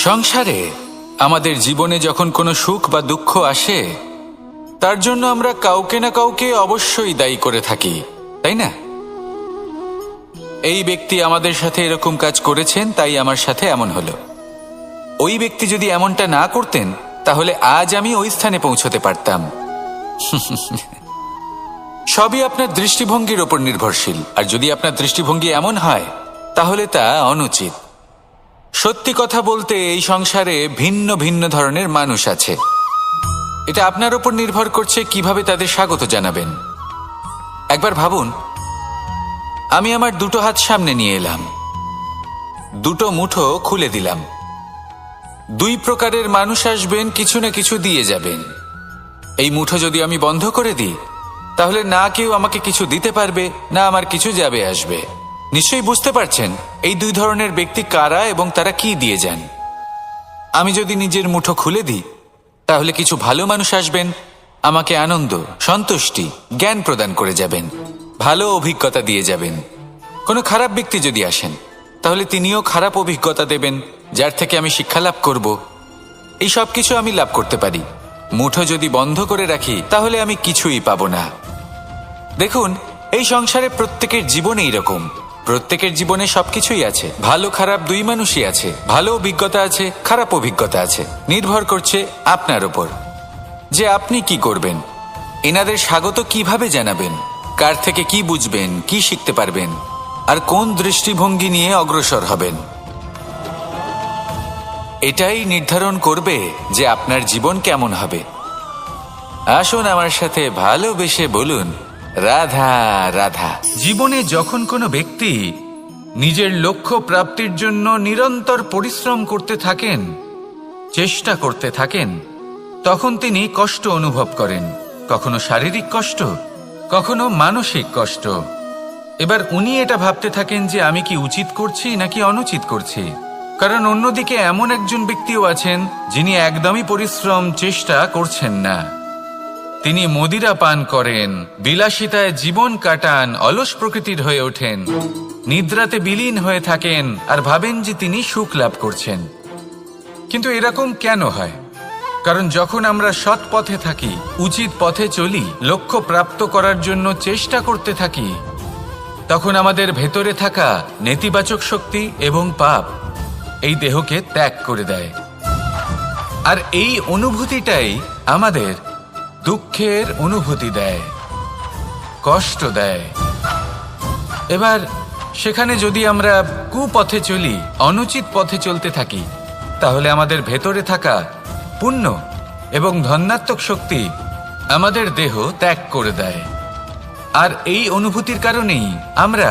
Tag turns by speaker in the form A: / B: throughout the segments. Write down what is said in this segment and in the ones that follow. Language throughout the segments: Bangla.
A: সংসারে আমাদের জীবনে যখন কোনো সুখ বা দুঃখ আসে, তার জন্য আমরা কাউকে না কাউকে অবশ্যই দায়ী করে থাকি, তাই না? এই ব্যক্তি আমাদের সাথে এরকম কাজ করেছেন, তাই আমার সাথে এমন হলো। ওই ব্যক্তি যদি এমনটা না করতেন, তাহলে আজ আমি ওই স্থানে পৌঁছতে পারতাম। সবই আপনার দৃষ্টিভঙ্গির ওপর নির্ভরশীল, আর যদি আপনার দৃষ্টিভঙ্গি এমন হয়, তাহলে তা অনুচিত। সত্যি কথা বলতে, এই সংসারে ভিন্ন ভিন্ন ধরনের মানুষ আছে। এটা আপনার ওপর নির্ভর করছে কিভাবে তাদের স্বাগত জানাবেন। একবার ভাবুন, আমি আমার দুটো হাত সামনে নিয়ে এলাম, দুটো মুঠো খুলে দিলাম। দুই প্রকারের মানুষ আসবেন, কিছু না কিছু দিয়ে যাবেন। এই মুঠো যদি আমি বন্ধ করে দিই, তাহলে না কেউ আমাকে কিছু দিতে পারবে, না আমার কিছু যাবে আসবে। নিশ্চয়ই বুঝতে পারছেন এই দুই ধরনের ব্যক্তি কারা এবং তারা কি দিয়ে যান। আমি যদি নিজের মুঠো খুলে দিই, তাহলে কিছু ভালো মানুষ আসবেন, আমাকে আনন্দ, সন্তুষ্টি, জ্ঞান প্রদান করে যাবেন, ভালো অভিজ্ঞতা দিয়ে যাবেন। কোনো খারাপ ব্যক্তি যদি আসেন, তাহলে তিনিও খারাপ অভিজ্ঞতা দেবেন, যার থেকে আমি শিক্ষা লাভ করব। এই সব কিছু আমি লাভ করতে পারি। মুঠো যদি বন্ধ করে রাখি, তাহলে আমি কিছুই পাবো না। দেখুন, এই সংসারে প্রত্যেকের জীবনে এইরকম। প্রত্যেকের জীবনে সবকিছুই আছে, ভালো খারাপ দুই মানুষই আছে। ভালো অভিজ্ঞতা আছে, খারাপ অভিজ্ঞতা আছে। নির্ভর করছে আপনার ওপর যে আপনি কি করবেন, এনাদের স্বাগত কিভাবে জানাবেন, কার থেকে কি বুঝবেন, কি শিখতে পারবেন, আর কোন দৃষ্টিভঙ্গি নিয়ে অগ্রসর হবেন। এটাই নির্ধারণ করবে যে আপনার জীবন কেমন হবে। আসুন আমার সাথে ভালোবেসে বলুন, রাধা রাধা। জীবনে যখন কোনো ব্যক্তি নিজের লক্ষ্য প্রাপ্তির জন্য নিরন্তর পরিশ্রম করতে থাকেন, চেষ্টা করতে থাকেন, তখন তিনি কষ্ট অনুভব করেন। কখনো শারীরিক কষ্ট, কখনো মানসিক কষ্ট। এবার উনি এটা ভাবতে থাকেন যে আমি কি উচিত করছি নাকি অনুচিত করছি। কারণ অন্যদিকে এমন একজন ব্যক্তিও আছেন যিনি একদমই পরিশ্রম, চেষ্টা করছেন না। তিনি মদিরা পান করেন, বিলাসিতায় জীবন কাটান, অলস প্রকৃতির হয়ে ওঠেন, নিদ্রাতে বিলীন হয়ে থাকেন আর ভাবেন যে তিনি সুখ লাভ করছেন। কিন্তু এরকম কেন হয়? কারণ যখন আমরা সৎ পথে থাকি, উচিত পথে চলি, লক্ষ্য প্রাপ্ত করার জন্য চেষ্টা করতে থাকি, তখন আমাদের ভেতরে থাকা নেতিবাচক শক্তি এবং পাপ এই দেহকে ত্যাগ করে দেয়। আর এই অনুভূতিটাই আমাদের দুঃখের অনুভূতি দেয়, কষ্ট দেয়। এবার সেখানে যদি আমরা কুপথে চলি, অনুচিত পথে চলতে থাকি, তাহলে আমাদের ভেতরে থাকা পুণ্য এবং ধনাত্মক শক্তি আমাদের দেহ ত্যাগ করে দেয়। আর এই অনুভূতির কারণেই আমরা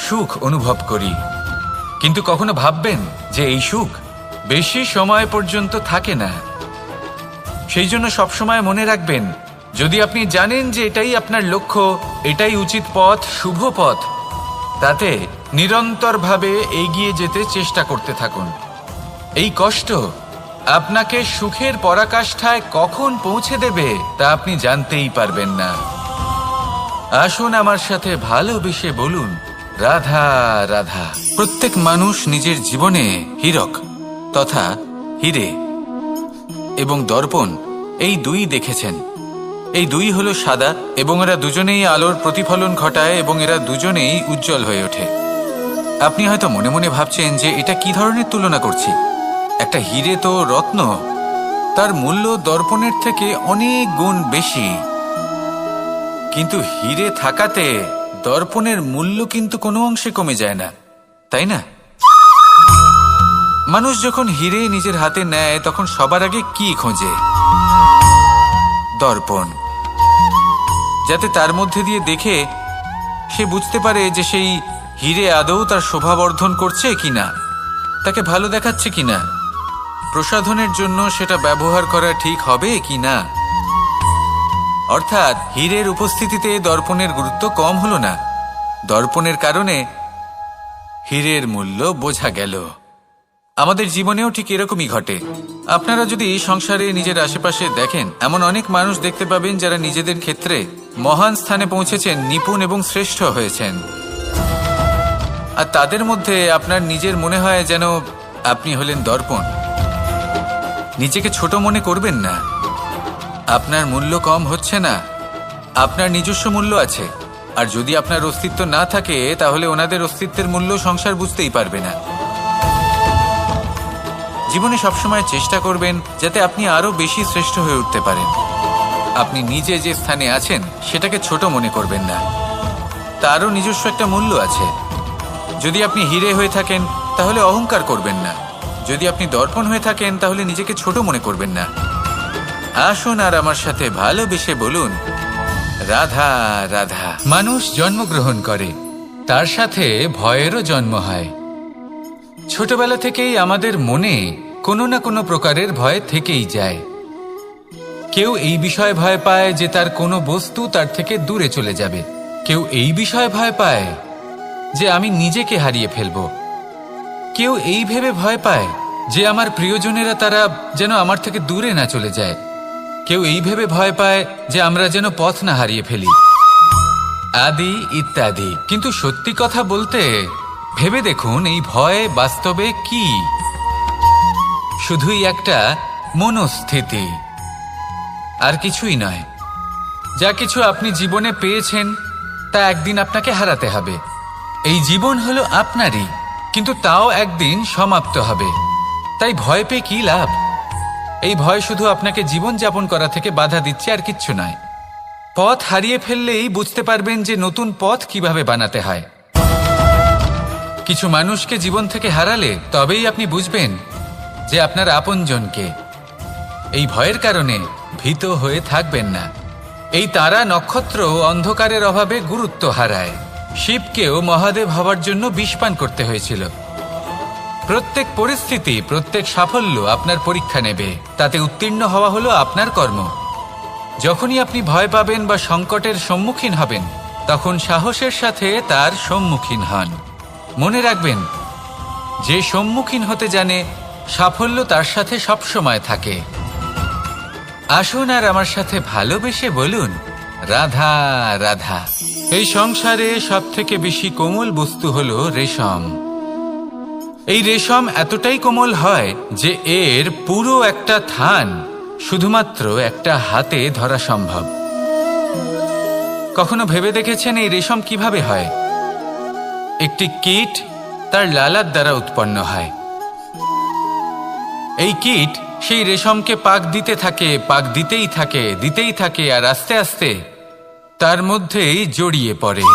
A: সুখ অনুভব করি। কিন্তু কখনো ভাববেন যে এই সুখ বেশি সময় পর্যন্ত থাকে না। সেই জন্য সবসময় মনে রাখবেন, যদি আপনি জানেন যে এটাই আপনার লক্ষ্য, এটাই উচিত পথ, শুভ পথ, তাতে নিরন্তরভাবে এগিয়ে যেতে চেষ্টা করতে থাকুন। এই কষ্ট আপনাকে সুখের পরাকাষ্ঠায় কখন পৌঁছে দেবে তা আপনি জানতেই পারবেন না। আসুন আমার সাথে ভালোবেসে বলুন, রাধা রাধা। প্রত্যেক মানুষ নিজের জীবনে হীরক তথা হিরে এবং দর্পণ এই দুই দেখেছেন। এই দুই হলো সাদা এবং এরা দুজনেই আলোর প্রতিফলন ঘটায় এবং এরা দুজনেই উজ্জ্বল হয়ে ওঠে। আপনি হয়তো মনে মনে ভাবছেন যে এটা কি ধরনের তুলনা করছি। একটা হিরে তো রত্ন, তার মূল্য দর্পণের থেকে অনেক গুণ বেশি। কিন্তু হিরে থাকাতে দর্পণের মূল্য কিন্তু কোনো অংশে কমে যায় না, তাই না? মানুষ যখন হিরে নিজের হাতে নেয়, তখন সবার আগে কি খোঁজে? দর্পণ, যাতে তার মধ্যে দিয়ে দেখে সে বুঝতে পারে যে সেই হিরে আদৌ তার শোভাবর্ধন করছে কিনা, তাকে ভালো দেখাচ্ছে কিনা, প্রসাধনের জন্য সেটা ব্যবহার করা ঠিক হবে কিনা। অর্থাৎ হীরের উপস্থিতিতে দর্পণের গুরুত্ব কম হলো না। দর্পণের কারণে হীরের মূল্য বোঝা গেল। আমাদের জীবনেও ঠিক এরকমই ঘটে। আপনারা যদি সংসারে নিজের আশেপাশে দেখেন, এমন অনেক মানুষ দেখতে পাবেন যারা নিজেদের ক্ষেত্রে মহান স্থানে পৌঁছেছেন, নিপুণ এবং শ্রেষ্ঠ হয়েছেন। আর তাদের মধ্যে আপনার নিজের মনে হয় যেন আপনি হলেন দর্পণ। নিজেকে ছোট মনে করবেন না। আপনার মূল্য কম হচ্ছে না, আপনার নিজস্ব মূল্য আছে। আর যদি আপনার অস্তিত্ব না থাকে তাহলে ওনাদের অস্তিত্বের মূল্য সংসার বুঝতেই পারবে না। জীবনে সবসময় চেষ্টা করবেন যাতে আপনি আরো বেশি শ্রেষ্ঠ হয়ে উঠতে পারেন। আপনি নিজে যে স্থানে আছেন সেটাকে ছোট মনে করবেন না, তারও নিজস্ব একটা মূল্য আছে। যদি আপনি হিরে হয়ে থাকেন তাহলে অহংকার করবেন না, যদি আপনি দর্পণ হয়ে থাকেন তাহলে নিজেকে ছোট মনে করবেন না। আসুন আর আমার সাথে ভালোবেসে বলুন, রাধা রাধা। মানুষ জন্মগ্রহণ করে, তার সাথে ভয়েরও জন্ম হয়। ছোটবেলা থেকেই আমাদের মনে কোনো না কোনো প্রকারের ভয় থেকেই যায়। কেউ এই বিষয়ে ভয় পায় যে তার কোনো বস্তু তার থেকে দূরে চলে যাবে, কেউ এই বিষয়ে ভয় পায় যে আমি নিজেকে হারিয়ে ফেলব, কেউ এই ভেবে ভয় পায় যে আমার প্রিয়জনেরা তারা যেন আমার থেকে দূরে না চলে যায়, কেউ এই ভেবে ভয় পায় যে আমরা যেন পথ না হারিয়ে ফেলি, আদি ইত্যাদি। কিন্তু সত্যি কথা বলতে ভেবে দেখুন, এই ভয় বাস্তবে কি? শুধুই একটা মনস্থিতি, আর কিছুই নয়। যা কিছু আপনি জীবনে পেয়েছেন তা একদিন আপনাকে হারাতে হবে। এই জীবন হলো আপনারই, কিন্তু তাও একদিন সমাপ্ত হবে। তাই ভয় পেয়ে কি লাভ? এই ভয় শুধু আপনাকে জীবন যাপন করা থেকে বাধা দিচ্ছে, আর কিচ্ছু নয়। পথ হারিয়ে ফেললেই বুঝতে পারবেন যে নতুন পথ কিভাবে বানাতে হয়। কিছু মানুষকে জীবন থেকে হারালে তবেই আপনি বুঝবেন যে আপনার আপনজনকে। এই ভয়ের কারণে ভীত হয়ে থাকবেন না। এই তারা নক্ষত্র অন্ধকারের অভাবে গুরুত্ব হারায়। শিবকেও মহাদেব হওয়ার জন্য বিষ পান করতে হয়েছিল। প্রত্যেক পরিস্থিতি, প্রত্যেক সাফল্য আপনার পরীক্ষা নেবে, তাতে উত্তীর্ণ হওয়া হলো আপনার কর্ম। যখনই আপনি ভয় পাবেন বা সংকটের সম্মুখীন হবেন, তখন সাহসের সাথে তার সম্মুখীন হন। মনে রাখবেন, যে সম্মুখীন হতে জানে সাফল্য তার সাথে সবসময় থাকে। আসুন আর আমার সাথে ভালোবেসে বলুন, রাধা রাধা। এই সংসারে সব থেকে বেশি কোমল বস্তু হলো রেশম। এই রেশম এতটাই কোমল হয় যে এর পুরো একটা থান শুধুমাত্র একটা হাতে ধরা সম্ভব। কখনো ভেবে দেখেছেন এই রেশম কিভাবে হয়? একটি কীট তার লালার দ্বারা উৎপন্ন হয়। এই কীট সেই রেশমকে পাক দিতে থাকে, পাক দিতেই থাকে, আর আস্তে আস্তে তার মধ্যেই জড়িয়ে পড়ে।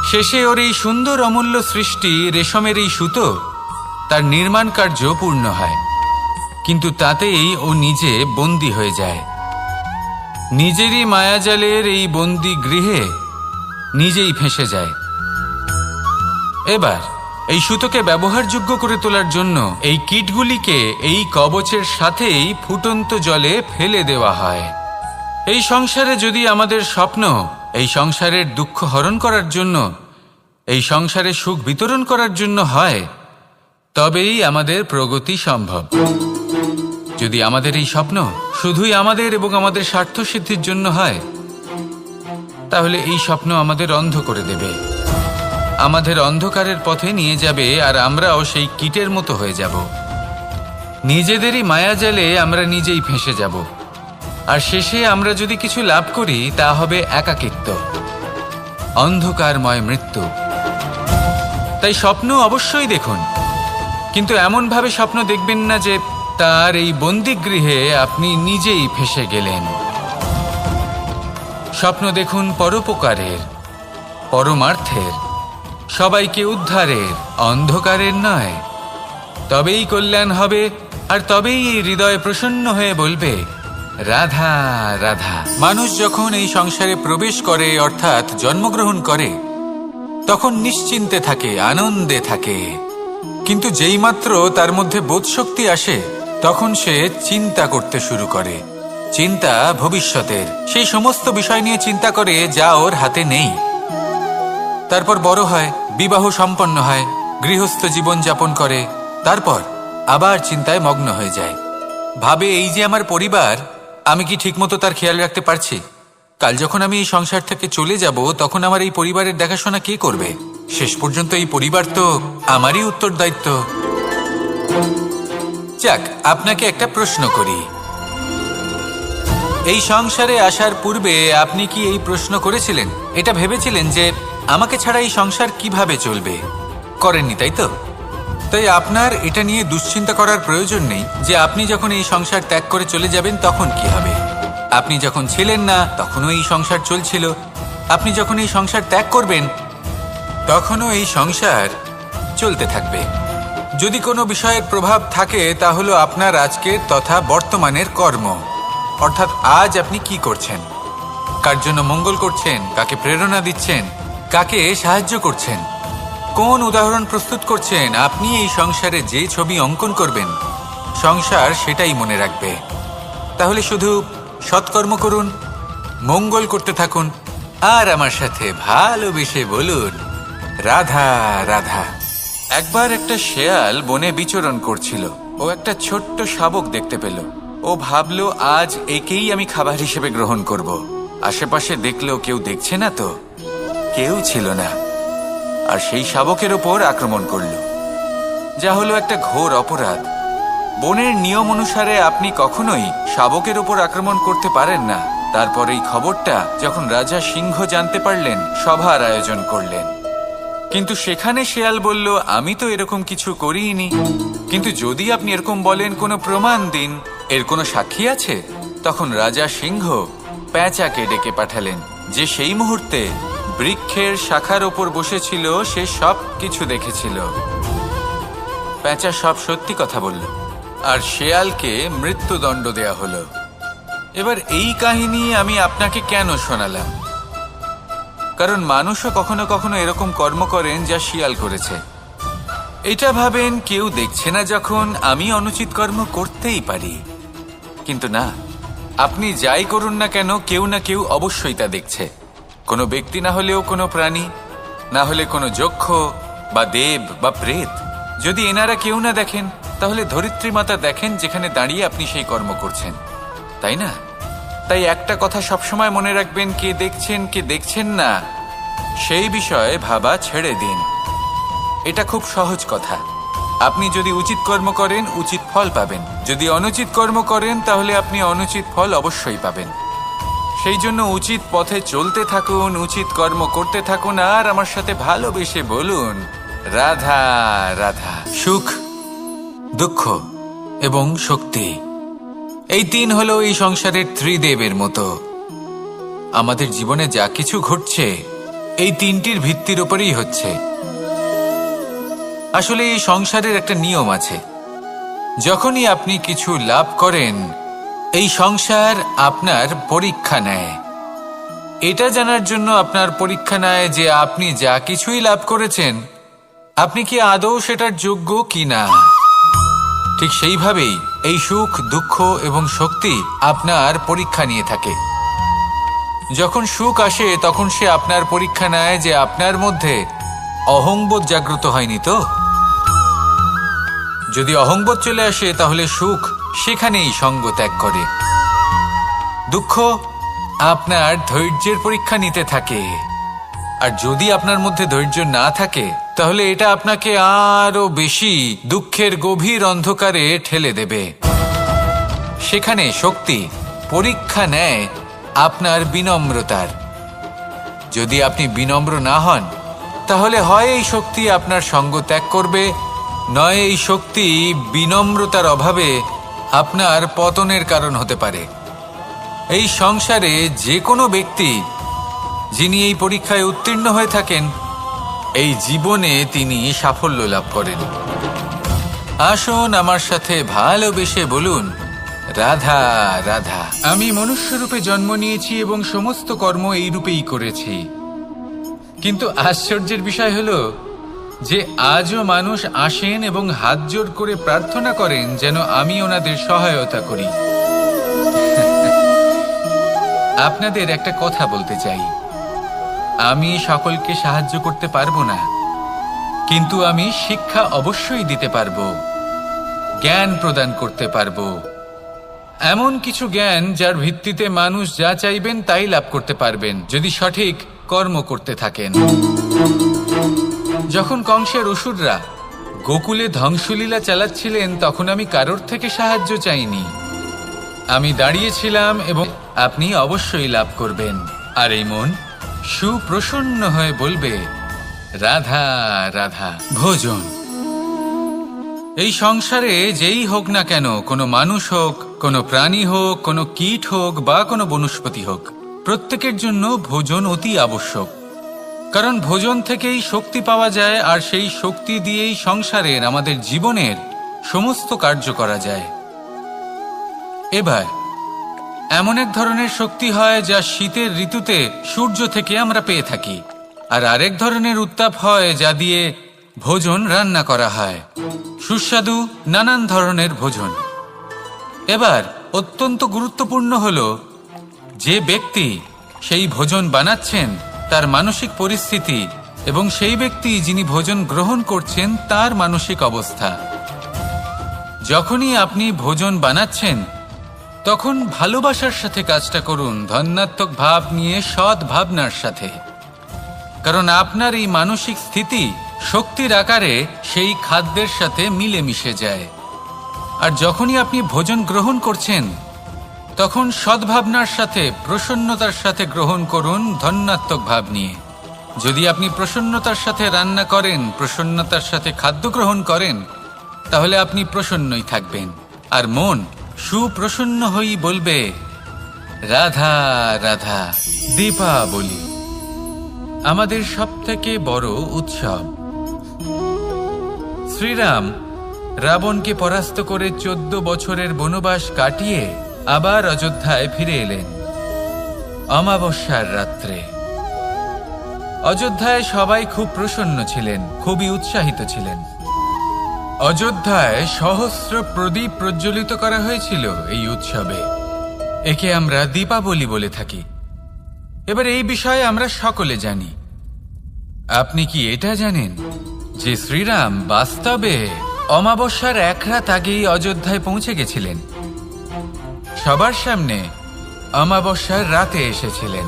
A: শেষে ওর এই সুন্দর অমূল্য সৃষ্টি রেশমের এই সুতো, তার নির্মাণ কার্য পূর্ণ হয়। কিন্তু তাতেই ও নিজে বন্দী হয়ে যায়। নিজেরই মায়াজালের এই বন্দী গৃহে নিজেই ফেঁসে যায়। এবার এই সুতোকে ব্যবহারযোগ্য করে তোলার জন্য এই কীটগুলিকে এই কবচের সাথেই ফুটন্ত জলে ফেলে দেওয়া হয়। এই সংসারে যদি আমাদের স্বপ্ন এই সংসারের দুঃখ হরণ করার জন্য, এই সংসারে সুখ বিতরণ করার জন্য হয়, তবেই আমাদের প্রগতি সম্ভব। যদি আমাদের এই স্বপ্ন শুধুই আমাদের এবং আমাদের স্বার্থ সিদ্ধির জন্য হয়, তাহলে এই স্বপ্ন আমাদের অন্ধ করে দেবে, আমাদের অন্ধকারের পথে নিয়ে যাবে, আর আমরাও সেই কীটের মতো হয়ে যাব। নিজেদেরই মায়াজালে আমরা নিজেই ফেঁসে যাব, আর শেষে আমরা যদি কিছু লাভ করি তা হবে একাকিত্ব, অন্ধকারময় মৃত্যু। তাই স্বপ্ন অবশ্যই দেখুন, কিন্তু এমনভাবে স্বপ্ন দেখবেন না যে তার এই বন্দিগৃহে আপনি নিজেই ফেঁসে গেলেন। স্বপ্ন দেখুন পরোপকারের, পরমার্থের, সবাইকে উদ্ধারের, অন্ধকারের নয়। তবেই কল্যাণ হবে, আর তবেই এই হৃদয় প্রসন্ন হয়ে বলবে, রাধা রাধা। মানুষ যখন এই সংসারে প্রবেশ করে, অর্থাৎ জন্মগ্রহণ করে, তখন নিশ্চিন্তে থাকে, আনন্দে থাকে। কিন্তু যেইমাত্র তার মধ্যে বোধশক্তি আসে, তখন সে চিন্তা করতে শুরু করে। চিন্তা ভবিষ্যতের, সেই সমস্ত বিষয় নিয়ে চিন্তা করে যা ওর হাতে নেই। তারপর বড় হয়, বিবাহ সম্পন্ন হয়, গৃহস্থ জীবন যাপন করে, তারপর আবার চিন্তায় মগ্ন হয়ে যায়। ভাবে, এই যে আমার পরিবার, আমি কি ঠিকমতো তার খেয়াল রাখতে পারছি? কাল যখন আমি এই সংসার থেকে চলে যাব, তখন আমার এই পরিবারের দেখাশোনা কে করবে? শেষ পর্যন্ত এই পরিবার তো আমারই উত্তরদায়িত্ব। যাক, আপনাকে একটা প্রশ্ন করি। এই সংসারে আসার পূর্বে আপনি কি এই প্রশ্ন করেছিলেন, এটা ভেবেছিলেন যে আমাকে ছাড়া এই সংসার কিভাবে চলবে? করেননি, তাই তো? তাই আপনার এটা নিয়ে দুশ্চিন্তা করার প্রয়োজন নেই যে আপনি যখন এই সংসার ত্যাগ করে চলে যাবেন তখন কি হবে। আপনি যখন ছিলেন না তখনও এই সংসার চলছিল, আপনি যখন এই সংসার ত্যাগ করবেন তখনও এই সংসার চলতে থাকবে। যদি কোনো বিষয়ের প্রভাব থাকে তা হলো আপনার আজকের তথা বর্তমানের কর্ম, অর্থাৎ আজ আপনি কি করছেন, কার জন্য মঙ্গল করছেন, কাকে প্রেরণা দিচ্ছেন, কাকে সাহায্য করছেন, কোন উদাহরণ প্রস্তুত করছেন। আপনি এই সংসারে যে ছবি অঙ্কন করবেন সংসার সেটাই মনে রাখবে। তাহলে শুধু সৎকর্ম করুন, মঙ্গল করতে থাকুন, আর আমার সাথে ভালোবেসে বলুন রাধা রাধা। একবার একটা শেয়াল বনে বিচরণ করছিল। ও একটা ছোট্ট শাবক দেখতে পেল। ও ভাবলো আজ একেই আমি খাবার হিসেবে গ্রহণ করব। আশেপাশে দেখলো কেউ দেখছে না তো, কেউ ছিল না, আর সেই শাবকের ওপর আক্রমণ করলো, যা হলো একটা ঘোর অপরাধ। বনের নিয়ম অনুসারে আপনি কখনোই শাবকের ওপর আক্রমণ করতে পারেন না। তারপর এই খবরটা যখন রাজা সিংহ জানতে পারলেন, সভার আয়োজন করলেন। কিন্তু সেখানে শেয়াল বলল, আমি তো এরকম কিছু করিনি। কিন্তু যদি আপনি এরকম বলেন, কোনো প্রমাণ দিন, এর কোনো সাক্ষী আছে? তখন রাজা সিংহ পেঁচাকে ডেকে পাঠালেন, যে সেই মুহূর্তে বৃক্ষের শাখার ওপর বসেছিল, সে সব কিছু দেখেছিল। পেঁচা সব সত্যি কথা বলল, আর শেয়ালকে মৃত্যুদণ্ড দেয়া হলো। এবার এই কাহিনী আমি আপনাকে কেন শোনালাম? কারণ মানুষও কখনো কখনো এরকম কর্ম করেন যা শিয়াল করেছে। এটা ভাবেন কেউ দেখছে না, যখন আমি অনুচিত কর্ম করতেই পারি। কিন্তু না, আপনি যাই করুন না কেন, কেউ না কেউ অবশ্যই তা দেখছে। কোনো ব্যক্তি না হলেও কোনো প্রাণী, না হলে কোনো যক্ষ বা দেব বা প্রেত। যদি এনারা কেউ না দেখেন, তাহলে ধরিত্রী মাতা দেখেন, যেখানে দাঁড়িয়ে আপনি সেই কর্ম করছেন, তাই না? তাই একটা কথা সবসময় মনে রাখবেন, কে দেখছেন কে দেখছেন না সেই বিষয়ে ভাবা ছেড়ে দিন। এটা খুব সহজ কথা। আপনি যদি উচিত কর্ম করেন, উচিত ফল পাবেন। যদি অনুচিত কর্ম করেন, তাহলে আপনি অনুচিত ফল অবশ্যই পাবেন। সেই জন্য উচিত পথে চলতে থাকুন, উচিত কর্ম করতে থাকুন, আর আমার সাথে ভালোবেসে বলুন রাধা রাধা। সুখ, দুঃখ এবং শক্তি, এই তিন হলো এই সংসারের ত্রিদেবের মতো। আমাদের জীবনে যা কিছু ঘটছে এই তিনটির ভিত্তির উপরেই হচ্ছে। আসলে এই সংসারের একটা নিয়ম আছে, যখনই আপনি কিছু লাভ করেন, এই সংসার আপনার পরীক্ষা নেয়। এটা জানার জন্য আপনার পরীক্ষা নেয় যে আপনি যা কিছুই লাভ করেছেন, আপনি কি আদৌ সেটার যোগ্য কি না। ঠিক সেইভাবেই এই সুখ, দুঃখ এবং শক্তি আপনার পরীক্ষা নিয়ে থাকে। যখন সুখ আসে তখন সে আপনার পরীক্ষা নেয় যে আপনার মধ্যে অহংবোধ জাগ্রত হয়নি তো। যদি অহংবোধ চলে আসে, তাহলে সুখ সেখানেই সঙ্গ ত্যাগ করে। দুঃখ আপনার ধৈর্যের পরীক্ষা নিতে থাকে, আর যদি আপনার মধ্যে ধৈর্য না থাকে, তাহলে এটা আপনাকে আরো বেশি দুঃখের গভীর অন্ধকারে ঠেলে দেবে। সেখানে শক্তি পরীক্ষা নেয় আপনার বিনম্রতার। যদি আপনি বিনম্র না হন, তাহলে হয় এই শক্তি আপনার সঙ্গ ত্যাগ করবে, নয় এই শক্তি বিনম্রতার অভাবে আপনার পতনের কারণ হতে পারে। এই সংসারে যে কোনো ব্যক্তি যিনি এই পরীক্ষায় উত্তীর্ণ হয়ে থাকেন, এই জীবনে তিনি সাফল্য লাভ করেন। আসুন আমার সাথে ভালোবেসে বলুন রাধা রাধা। আমি মনুষ্য রূপে জন্ম নিয়েছি এবং সমস্ত কর্ম এই রূপেই করেছি। কিন্তু আশ্চর্যের বিষয় হলো যে আজও মানুষ আসেন এবং হাত জোড় করে প্রার্থনা করেন যেন আমি ওনাদের সহায়তা করি। আপনাদের একটা কথা বলতে চাই, আমি সকলকে সাহায্য করতে পারবো না, কিন্তু আমি শিক্ষা অবশ্যই দিতে পারবো, জ্ঞান প্রদান করতে পারবো। এমন কিছু জ্ঞান যার ভিত্তিতে মানুষ যা চাইবেন তাই লাভ করতে পারবেন, যদি সঠিক কর্ম করতে থাকেন। যখন কংসের অসুররা গোকুলে ধ্বংসলীলা চালাচ্ছিলেন তখন আমি কারোর থেকে সাহায্য চাইনি। আমি দাঁড়িয়েছিলাম এবং আপনি অবশ্যই লাভ করবেন। আর এই মন সুপ্রসন্ন হয়ে বলবে, রাধা রাধা। ভোজন এই সংসারে যেই হোক না কেন, কোনো মানুষ হোক, কোনো প্রাণী হোক, কোনো কীট হোক বা কোনো বনস্পতি হোক, প্রত্যেকের জন্য ভোজন অতি আবশ্যক। কারণ ভোজন থেকেই শক্তি পাওয়া যায়, আর সেই শক্তি দিয়েই সংসারের, আমাদের জীবনের সমস্ত কার্য করা যায়। এবার এমন এক ধরনের শক্তি হয় যা শীতের ঋতুতে সূর্য থেকে আমরা পেয়ে থাকি, আর আরেক ধরনের উত্তাপ হয় যা দিয়ে ভোজন রান্না করা হয়, সুস্বাদু নানান ধরনের ভোজন। এবার অত্যন্ত গুরুত্বপূর্ণ হলো যে ব্যক্তি সেই ভোজন বানাচ্ছেন তার মানসিক পরিস্থিতি এবং সেই ব্যক্তি যিনি ভোজন গ্রহণ করছেন তার মানসিক অবস্থা। যখনই আপনি ভোজন বানাচ্ছেন তখন ভালোবাসার সাথে কাজটা করুন, ধন্যাত্মক ভাব নিয়ে, সৎ ভাবনার সাথে। কারণ আপনার এই মানসিক স্থিতি শক্তির আকারে সেই খাদ্যের সাথে মিলেমিশে যায়। আর যখনই আপনি ভোজন গ্রহণ করছেন তখন সদ্ভাবনার সাথে, প্রসন্নতার সাথে গ্রহণ করুন, ধন্যাত্মক ভাব নিয়ে। যদি আপনি প্রসন্নতার সাথে রান্না করেন, প্রসন্নতার সাথে খাদ্য গ্রহণ করেন, তাহলে আপনি প্রসন্নই থাকবেন। আর মন সুপ্রসন্ন হয়েই বলবে, রাধা রাধা। দীপাবলি আমাদের সবথেকে বড় উৎসব। শ্রীরাম রাবণকে পরাস্ত করে 14 বছরের বনবাস কাটিয়ে আবার অযোধ্যায় ফিরে এলেন অমাবস্যার রাত্রে। অযোধ্যায় সবাই খুব প্রসন্ন ছিলেন, খুবই উৎসাহিত ছিলেন। অযোধ্যায় সহস্র প্রদীপ প্রজ্বলিত করা হয়েছিল এই উৎসবে। একে আমরা দীপাবলি বলে থাকি। এবার এই বিষয়ে আমরা সকলে জানি। আপনি কি এটা জানেন যে শ্রীরাম বাস্তবে অমাবস্যার এক রাত আগেই অযোধ্যায় পৌঁছে গেছিলেন? সবার সামনে অমাবস্যার রাতে এসেছিলেন।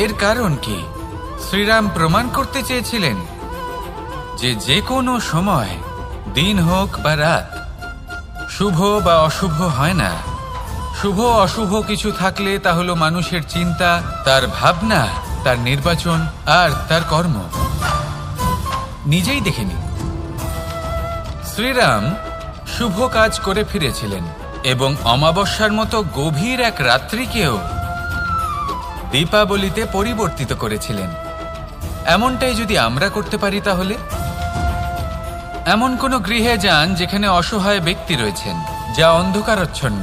A: এর কারণ কি? শ্রীরাম প্রমাণ করতে চেয়েছিলেন যে যে কোনো সময়, দিন হোক বা রাত, শুভ বা অশুভ হয় না। শুভ অশুভ কিছু থাকলে তা হলো মানুষের চিন্তা, তার ভাবনা, তার নির্বাচন আর তার কর্ম। নিজেই দেখে নিন, শ্রীরাম শুভ কাজ করে ফিরেছিলেন এবং অমাবস্যার মতো গভীর এক রাত্রিকেও দীপাবলিতে পরিবর্তিত করেছিলেন। এমনটাই যদি আমরা করতে পারি, তাহলে এমন কোনো গৃহে যান যেখানে অসহায় ব্যক্তি রয়েছেন, যা অন্ধকারাচ্ছন্ন,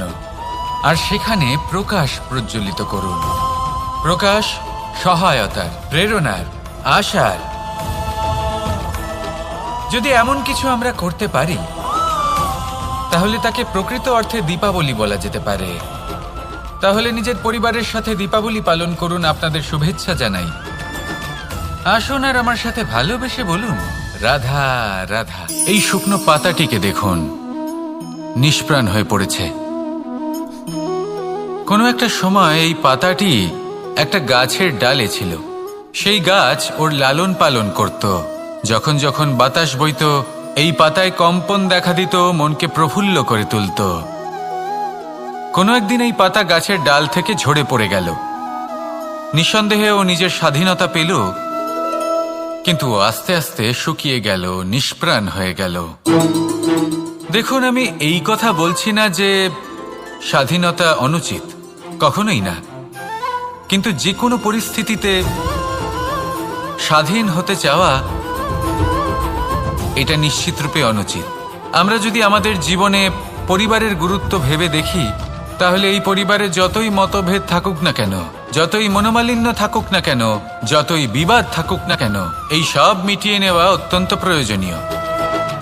A: আর সেখানে প্রকাশ প্রজ্বলিত করুন। প্রকাশ সহায়তার, প্রেরণার, আশার। যদি এমন কিছু আমরা করতে পারি তাহলে তাকে প্রকৃত অর্থে দীপাবলি বলা যেতে পারে। তাহলে নিজের পরিবারের সাথে দীপাবলি পালন করুন। আপনাদের শুভেচ্ছা জানাই। আসুন আর আমার সাথে ভালোবেসে বলুন, রাধা রাধা। এই শুকনো পাতাটিকে দেখুন, নিষ্প্রাণ হয়ে পড়েছে। কোনো একটা সময় এই পাতাটি একটা গাছের ডালে ছিল। সেই গাছ ওর লালন পালন করত। যখন যখন বাতাস বইত, এই পাতায় কম্পন দেখা দিত, মনকে প্রফুল্ল করে তুলত। কোনো একদিন এই পাতা গাছের ডাল থেকে ঝরে পড়ে গেল। নিঃসন্দেহে ও নিজের স্বাধীনতা পেল, কিন্তু আস্তে আস্তে শুকিয়ে গেল, নিষ্প্রাণ হয়ে গেল। দেখুন, আমি এই কথা বলছি না যে স্বাধীনতা অনুচিত, কখনোই না। কিন্তু যে কোনো পরিস্থিতিতে স্বাধীন হতে চাওয়া এটা নিশ্চিতরূপে অনুচিত। আমরা যদি আমাদের জীবনে পরিবারের গুরুত্ব ভেবে দেখি, তাহলে এই পরিবারে যতই মতভেদ থাকুক না কেন, যতই মনোমালিন্য থাকুক না কেন, যতই বিবাদ থাকুক না কেন, এই সব মিটিয়ে নেওয়া অত্যন্ত প্রয়োজনীয়।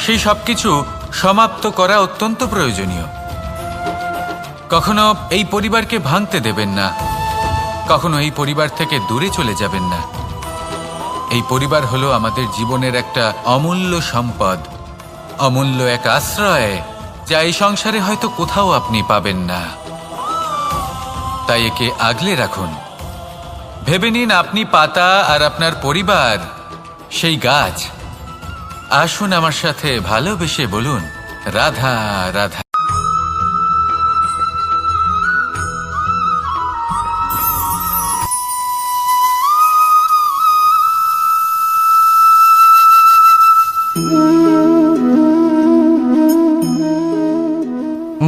A: সেই সবকিছু সমাপ্ত করা অত্যন্ত প্রয়োজনীয়। কখনো এই পরিবারকে ভাঙতে দেবেন না, কখনো এই পরিবার থেকে দূরে চলে যাবেন না। এই পরিবার হলো আমাদের জীবনের একটা অমূল্য সম্পদ, অমূল্য এক আশ্রয়, যা এই সংসারে হয়তো কোথাও আপনি পাবেন না। তাই একে আগলে রাখুন। ভেবে নিন, আপনি পাতা আর আপনার পরিবার সেই গাছ। আসুন আমার সাথে ভালোবেসে বলুন, রাধা রাধা।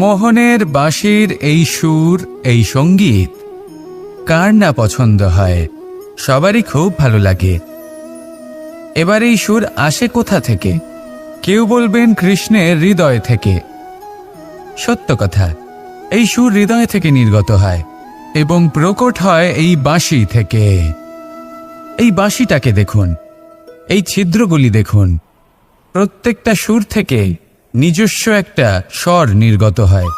B: মোহনের বাঁশির এই সুর, এই সঙ্গীত কার না পছন্দ হয়, সবারই খুব ভালো লাগে। এবার এই সুর আসে কোথা থেকে? কেউ বলবেন কৃষ্ণের হৃদয় থেকে। সত্য কথা, এই সুর হৃদয় থেকে নির্গত হয় এবং প্রকট হয় এই বাঁশি থেকে। এই বাঁশিটাকে দেখুন, এই ছিদ্রগুলি দেখুন, প্রত্যেকটা সুর থেকে নিজস্ব একটা স্বর নির্গত হয়।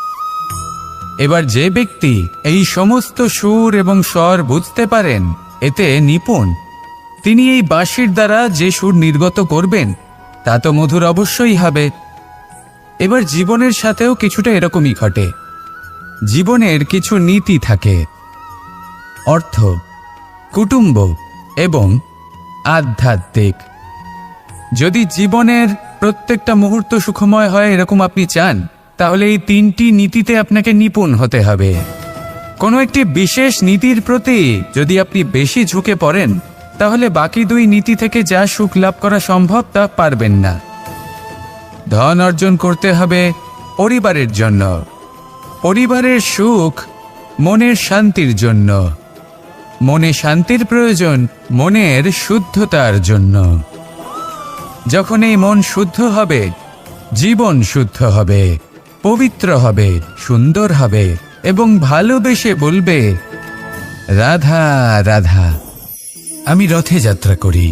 B: এবার যে ব্যক্তি এই সমস্ত সুর এবং স্বর বুঝতে পারেন, এতে নিপুণ, তিনি এই বাঁশির দ্বারা যে সুর নির্গত করবেন তা তো মধুর অবশ্যই হবে। এবার জীবনের সাথেও কিছুটা এরকমই ঘটে। জীবনের কিছু নীতি থাকে, অর্থ, কুটুম্ব এবং আধ্যাত্মিক। যদি জীবনের প্রত্যেকটা মুহূর্ত সুখময় হয় এরকম আপনি চান, তাহলে এই তিনটি নীতিতে আপনাকে নিপুণ হতে হবে। কোনো একটি বিশেষ নীতির প্রতি যদি আপনি বেশি ঝুঁকে পড়েন, তাহলে বাকি দুই নীতি থেকে যা সুখ লাভ করা সম্ভব তা পারবেন না। ধন অর্জন করতে হবে পরিবারের জন্য, পরিবারের সুখ মনের শান্তির জন্য, মনে শান্তির প্রয়োজন মনের শুদ্ধতার জন্য। যখন এই মন শুদ্ধ হবে, জীবন শুদ্ধ হবে, পবিত্র হবে, সুন্দর হবে এবং ভালোবেসে বলবে, রাধা রাধা। আমি রথে যাত্রা করি,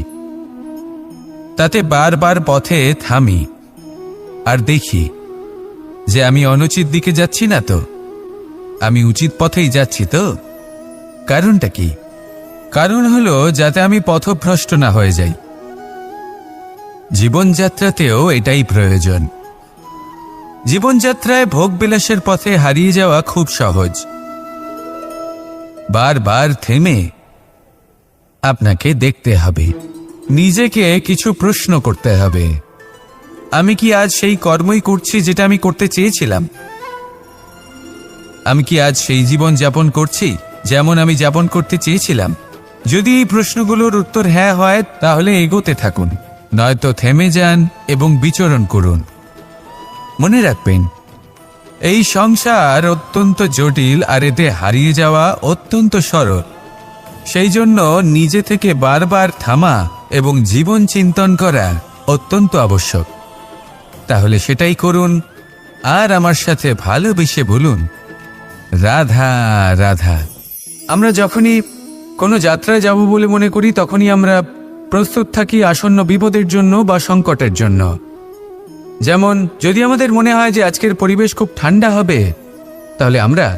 B: তাতে বারবার পথে থামি আর দেখি যে আমি অনুচিত দিকে যাচ্ছি না তো, আমি উচিত পথেই যাচ্ছি তো। কারণটা কি? কারণ হলো যাতে আমি পথভ্রষ্ট না হয়ে যাই। জীবনযাত্রাতেও এটাই প্রয়োজন। জীবনযাত্রায় ভোগবিলাসের পথে হারিয়ে যাওয়া খুব সহজ। বারবার থেমে আপনাকে দেখতে হবে, নিজেকে কিছু প্রশ্ন করতে হবে। আমি কি আজ সেই কর্মই করছি যেটা আমি করতে চেয়েছিলাম? আমি কি আজ সেই জীবন যাপন করছি যেমন আমি যাপন করতে চেয়েছিলাম? যদি এই প্রশ্নগুলোর উত্তর হ্যাঁ হয়, তাহলে এগোতে থাকুন, নয়তো থেমে যান এবং বিচরণ করুন। মনে রাখবেন, এই সংসার অত্যন্ত জটিল আর এতে হারিয়ে যাওয়া অত্যন্ত সরল। সেই জন্য নিজে থেকে বারবার থামা এবং জীবন চিন্তন করা অত্যন্ত আবশ্যক। তাহলে সেটাই করুন আর আমার সাথে ভালোবেসে বলুন, রাধা রাধা। আমরা যখনই কোনো যাত্রায় যাব বলে মনে করি, তখনই আমরা প্রস্তুত থাকি আসন্ন বিপদের জন্য বা সংকটের জন্য। যেমন যদি আমাদের মনে হয় যে আজকের পরিবেশ খুব ঠান্ডা হবে, তাহলে আমরা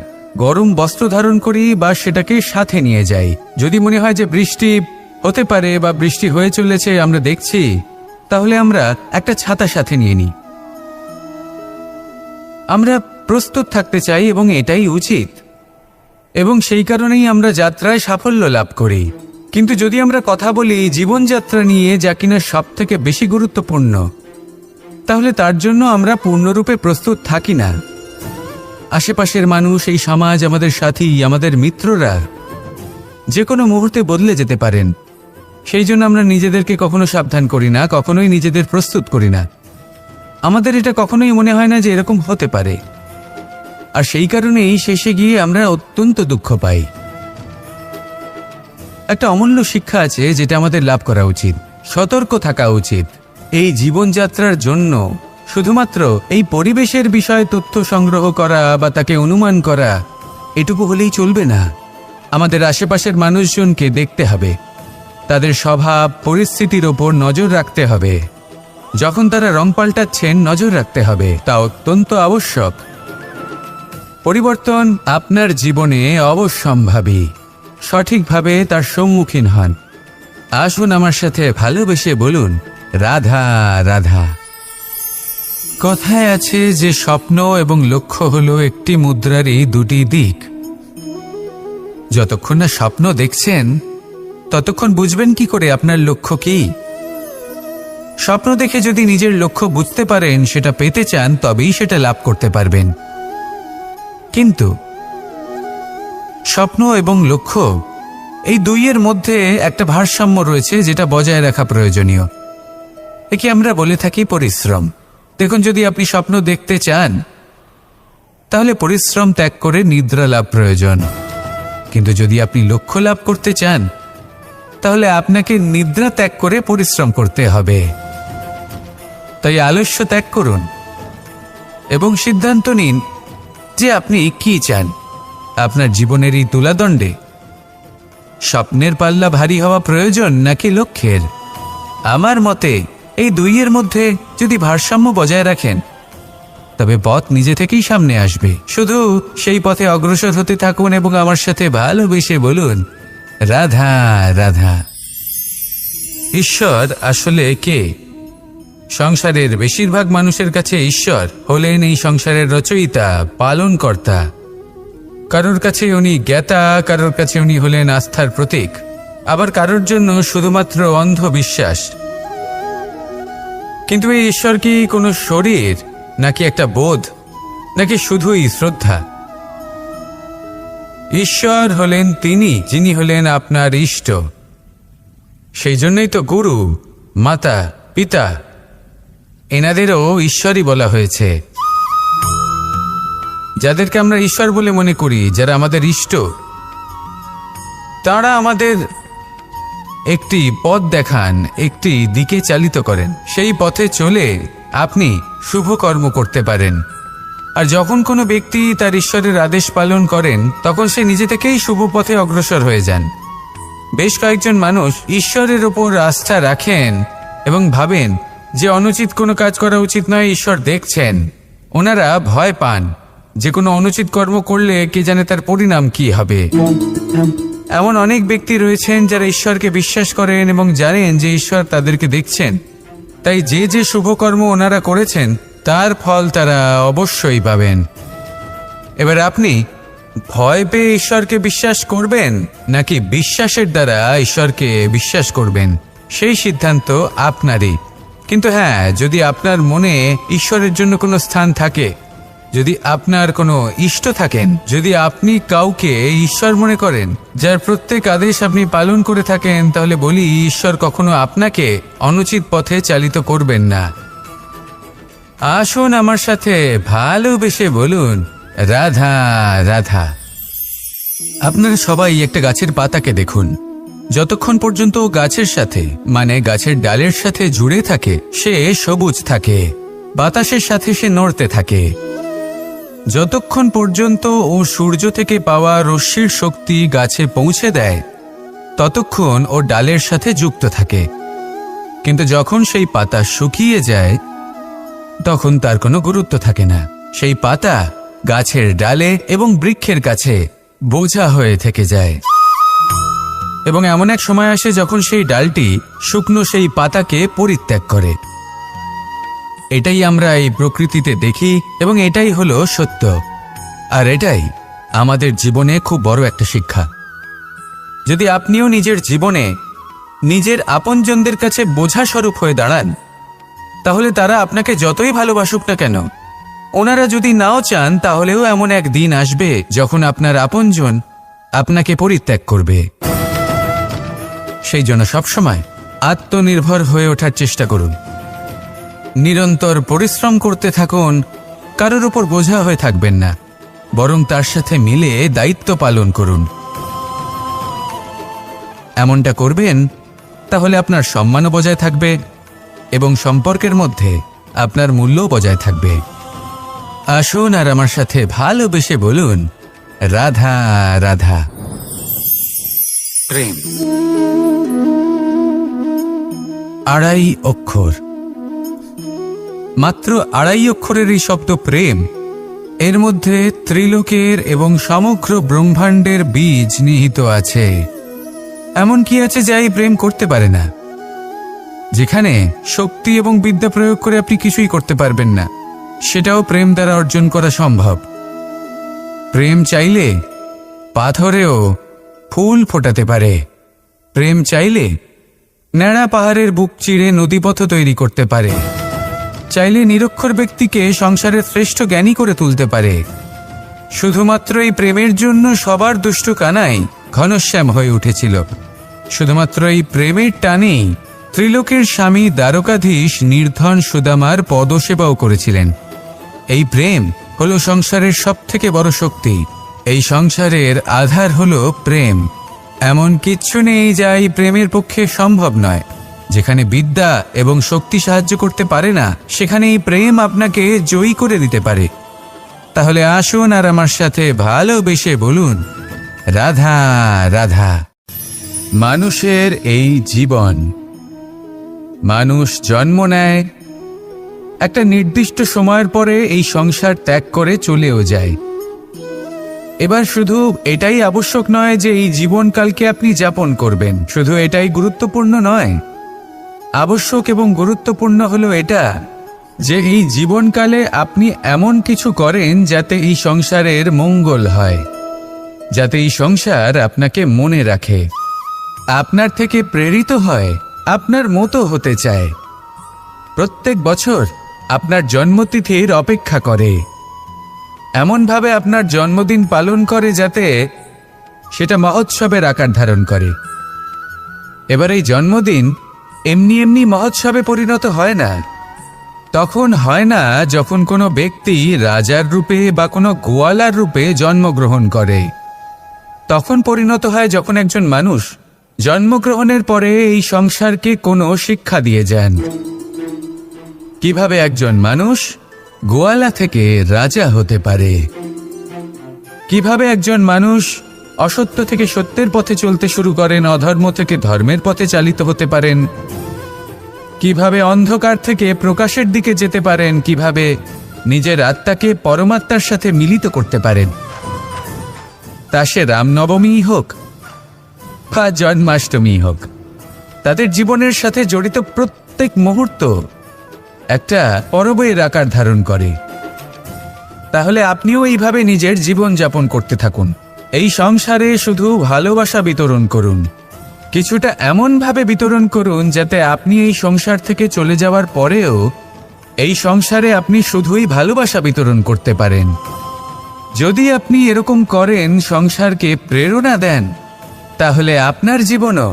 B: গরম বস্ত্র ধারণ করি বা সেটাকে সাথে নিয়ে যাই। যদি মনে হয় যে বৃষ্টি হতে পারে বা বৃষ্টি হয়ে চলেছে, আমরা দেখছি, তাহলে আমরা একটা ছাতা সাথে নিয়ে নিই। আমরা প্রস্তুত থাকতে চাই এবং এটাই উচিত, এবং সেই কারণেই আমরা যাত্রায় সাফল্য লাভ করি। কিন্তু যদি আমরা কথা বলি জীবনযাত্রা নিয়ে, যা কিনা সব থেকে বেশি গুরুত্বপূর্ণ, তাহলে তার জন্য আমরা পূর্ণরূপে প্রস্তুত থাকি না। আশেপাশের মানুষ, এই সমাজ, আমাদের সাথী, আমাদের মিত্ররা যে কোনো মুহূর্তে বদলে যেতে পারেন। সেই জন্য আমরা নিজেদেরকে কখনো সাবধান করি না, কখনোই নিজেদের প্রস্তুত করি না। আমাদের এটা কখনোই মনে হয় না যে এরকম হতে পারে, আর সেই কারণেই শেষে গিয়ে আমরা অত্যন্ত দুঃখ পাই। একটা অমূল্য শিক্ষা আছে যেটা আমাদের লাভ করা উচিত, সতর্ক থাকা উচিত। এই জীবনযাত্রার জন্য শুধুমাত্র এই পরিবেশের বিষয়ে তথ্য সংগ্রহ করা বা তাকে অনুমান করা, এটুকু হলেই চলবে না। আমাদের আশেপাশের মানুষজনকে দেখতে হবে, তাদের স্বভাব পরিস্থিতির ওপর নজর রাখতে হবে। যখন তারা রং পাল্টাচ্ছেন, নজর রাখতে হবে, তা অত্যন্ত আবশ্যক। পরিবর্তন আপনার জীবনে অবশ্যম্ভাবী, সঠিকভাবে তার সম্মুখীন হন। আসুন আমার সাথে ভালোবেসে বলুন, রাধা রাধা। কথায় আছে যে স্বপ্ন এবং লক্ষ্য হলো একটি মুদ্রারই দুটি দিক। যতক্ষণ না স্বপ্ন দেখছেন, ততক্ষণ বুঝবেন কি করে আপনার লক্ষ্য কি? স্বপ্ন দেখে যদি নিজের লক্ষ্য বুঝতে পারেন, সেটা পেতে চান, তবেই সেটা লাভ করতে পারবেন। কিন্তু স্বপ্ন এবং লক্ষ্য এই দুইয়ের মধ্যে একটা ভারসাম্য রয়েছে, যেটা বজায় রাখা প্রয়োজনীয়। একে আমরা বলে থাকি পরিশ্রম। দেখুন, যদি আপনি স্বপ্ন দেখতে চান, তাহলে পরিশ্রম ত্যাগ করে নিদ্রা লাভ প্রয়োজন। কিন্তু যদি আপনি লক্ষ্য লাভ করতে চান, তাহলে আপনাকে নিদ্রা ত্যাগ করে পরিশ্রম করতে হবে। তাই আলস্য ত্যাগ করুন এবং সিদ্ধান্ত নিন যে আপনি কি চান। আপনার জীবনের এই তুলাদণ্ডে স্বপ্নের পাল্লা ভারী হওয়া প্রয়োজন নাকি লক্ষ্যের? আমার মতে এই দুইয়ের মধ্যে যদি ভারসাম্য বজায় রাখেন, তবে পথ নিজে থেকেই সামনে আসবে। শুধু সেই পথে অগ্রসর হতে থাকুন এবং আমার সাথে ভালোবেসে বলুন, রাধা রাধা। ঈশ্বর আসলে কে? সংসারের বেশিরভাগ মানুষের কাছে ঈশ্বর হলেন এই সংসারের রচয়িতা, পালনকর্তা। কারোর কাছে উনি জ্ঞাতা, কারোর কাছে উনি হলেন আস্থার প্রতীক, আবার কারোর জন্য শুধুমাত্র অন্ধ বিশ্বাস। কিন্তু এই ঈশ্বর কি কোনো শরীর, নাকি একটা বোধ, নাকি শুধুই শ্রদ্ধা? ঈশ্বর হলেন তিনি যিনি হলেন আপনার ইষ্ট। সেই জন্যই তো গুরু, মাতা, পিতা এনাদেরও ঈশ্বরই বলা হয়েছে। যাদেরকে আমরা ঈশ্বর বলে মনে করি, যারা আমাদের ইষ্ট, তারা আমাদের একটি পথ দেখান, একটি দিকে চালিত করেন। সেই পথে চলে আপনি শুভ কর্ম করতে পারেন। আর যখন কোনো ব্যক্তি তার ঈশ্বরের আদেশ পালন করেন, তখন সে নিজে থেকেই শুভ পথে অগ্রসর হয়ে যান। বেশ কয়েকজন মানুষ ঈশ্বরের ওপর আস্থা রাখেন এবং ভাবেন যে অনুচিত কোনো কাজ করা উচিত নয়, ঈশ্বর দেখছেন। ওনারা ভয় পান যে কোনো অনুচিত কর্ম করলে কে জানে তার পরিণাম কি হবে। এমন অনেক ব্যক্তি রয়েছেন যারা ঈশ্বরকে বিশ্বাস করেন এবং জানেন যে ঈশ্বর তাদেরকে দেখছেন। তাই যে যে শুভকর্ম ওনারা করেছেন, তার ফল তারা অবশ্যই পাবেন। এবার আপনি ভয় পেয়ে ঈশ্বরকে বিশ্বাস করবেন, নাকি বিশ্বাসের দ্বারা ঈশ্বরকে বিশ্বাস করবেন, সেই সিদ্ধান্ত আপনারই। কিন্তু হ্যাঁ, যদি আপনার মনে ঈশ্বরের জন্য কোনো স্থান থাকে, যদি আপনার কোনো ইষ্ট থাকেন, যদি আপনি কাউকে ঈশ্বর মনে করেন, যার প্রত্যেক আদেশ আপনি পালন করে থাকেন, তাহলে বলি, ঈশ্বর কখনো আপনাকে অনুচিত পথে চালিত করবেন না। আসুন আমার সাথে ভালোবেসে বলুন, রাধা রাধা। আপনারা সবাই একটা গাছের পাতাকে দেখুন। যতক্ষণ পর্যন্ত ও গাছের সাথে, মানে গাছের ডালের সাথে জুড়ে থাকে, সে সবুজ থাকে, বাতাসের সাথে সে নড়তে থাকে। যতক্ষণ পর্যন্ত ও সূর্য থেকে পাওয়া রশ্মির শক্তি গাছে পৌঁছে দেয়, ততক্ষণ ও ডালের সাথে যুক্ত থাকে। কিন্তু যখন সেই পাতা শুকিয়ে যায়, তখন তার কোনো গুরুত্ব থাকে না। সেই পাতা গাছের ডালে এবং বৃক্ষের কাছে বোঝা হয়ে থেকে যায়। এবং এমন এক সময় আসে যখন সেই ডালটি শুকনো সেই পাতাকে পরিত্যাগ করে। এটাই আমরা এই প্রকৃতিতে দেখি এবং এটাই হলো সত্য। আর এটাই আমাদের জীবনে খুব বড় একটা শিক্ষা। যদি আপনিও নিজের জীবনে নিজের আপনজনদের কাছে বোঝা স্বরূপ হয়ে দাঁড়ান, তাহলে তারা আপনাকে যতই ভালোবাসুক না কেন, ওনারা যদি নাও চান, তাহলেও এমন এক দিন আসবে যখন আপনার আপনজন আপনাকে পরিত্যাগ করবে। সেই জন্য সবসময় আত্মনির্ভর হয়ে ওঠার চেষ্টা করুন। নিরন্তর পরিশ্রম করতে থাকুন, কারোর উপর বোঝা হয়ে থাকবেন না, বরং তার সাথে মিলে দায়িত্ব পালন করুন। এমনটা করবেন, তাহলে আপনার সম্মানও বজায় থাকবে এবং সম্পর্কের মধ্যে আপনার মূল্যও বজায় থাকবে। আসুন আর আমার সাথে ভালোবেসে বলুন, রাধা রাধা। প্রেম 2.5 অক্ষর, মাত্র 2.5 অক্ষরের এই শব্দ প্রেম, এর মধ্যে ত্রিলোকের এবং সমগ্র ব্রহ্মাণ্ডের বীজ নিহিত আছে। এমন কি আছে যা এই প্রেম করতে পারে না? যেখানে শক্তি এবং বিদ্যা প্রয়োগ করে আপনি কিছুই করতে পারবেন না, সেটাও প্রেম দ্বারা অর্জন করা সম্ভব। প্রেম চাইলে পাথরেও ফুল ফোটাতে পারে। প্রেম চাইলে ন্যাড়া পাহাড়ের বুক চিরে নদীপথ তৈরি করতে পারে, চাইলে নিরক্ষর ব্যক্তিকে সংসারের শ্রেষ্ঠ জ্ঞানী করে তুলতে পারে। শুধুমাত্র এই প্রেমের জন্য সবার দুষ্টু কানাই ঘনশ্যাম হয়ে উঠেছিল। শুধুমাত্র এই প্রেমের টানেই ত্রিলোকের স্বামী দ্বারকাধীশ নির্ধন সুদামার পদসেবাও করেছিলেন। এই প্রেম হলো সংসারের সবথেকে বড় শক্তি। এই সংসারের আধার হলো প্রেম। এমন কিচ্ছু নেই যা এই প্রেমের পক্ষে সম্ভব নয়। যেখানে বিদ্যা এবং শক্তি সাহায্য করতে পারে না, সেখানে এই প্রেম আপনাকে জয়ী করে দিতে পারে। তাহলে আসুন আর আমার সাথে ভালোবেসে বলুন, রাধা রাধা। মানুষের এই জীবন, মানুষ জন্ম নেয়, একটা নির্দিষ্ট সময়ের পরে এই সংসার ত্যাগ করে চলেও যায়। এবার শুধু এটাই আবশ্যক নয় যে এই জীবনকালকে আপনি যাপন করবেন, শুধু এটাই গুরুত্বপূর্ণ নয়। আবশ্যক এবং গুরুত্বপূর্ণ হলো এটা যে এই জীবনকালে আপনি এমন কিছু করেন যাতে এই সংসারের মঙ্গল হয়, যাতে এই সংসার আপনাকে মনে রাখে, আপনার থেকে প্রেরিত হয়, আপনার মতো হতে চায়, প্রত্যেক বছর আপনার জন্মতিথির অপেক্ষা করে, এমনভাবে আপনার জন্মদিন পালন করে যাতে সেটা মহোৎসবের আকার ধারণ করে। এবার এই জন্মদিন এমনি এমনি মহোৎসবে পরিণত হয় না। তখন হয় না যখন কোনো ব্যক্তি রাজার রূপে বা কোনো গোয়ালার রূপে জন্মগ্রহণ করে। তখন পরিণত হয় যখন একজন মানুষ জন্মগ্রহণের পরে এই সংসারকে কোনো শিক্ষা দিয়ে যান। কিভাবে একজন মানুষ গোয়ালা থেকে রাজা হতে পারে, কিভাবে একজন মানুষ অসত্য থেকে সত্যের পথে চলতে শুরু করেন, অধর্ম থেকে ধর্মের পথে চালিত হতে পারেন, কিভাবে অন্ধকার থেকে প্রকাশের দিকে যেতে পারেন, কিভাবে নিজের আত্মাকে পরমাত্মার সাথে মিলিত করতে পারেন। তা সে রামনবমী হোক বা জন্মাষ্টমী হোক, তাদের জীবনের সাথে জড়িত প্রত্যেক মুহূর্ত একটা পরবের আকার ধারণ করে। তাহলে আপনিও এইভাবে নিজের জীবন যাপন করতে থাকুন। এই সংসারে শুধু ভালোবাসা বিতরণ করুন, কিছুটা এমনভাবে বিতরণ করুন যাতে আপনি এই সংসার থেকে চলে যাওয়ার পরেও এই সংসারে আপনি শুধুই ভালোবাসা বিতরণ করতে পারেন। যদি আপনি এরকম করেন, সংসারকে প্রেরণা দেন, তাহলে আপনার জীবনও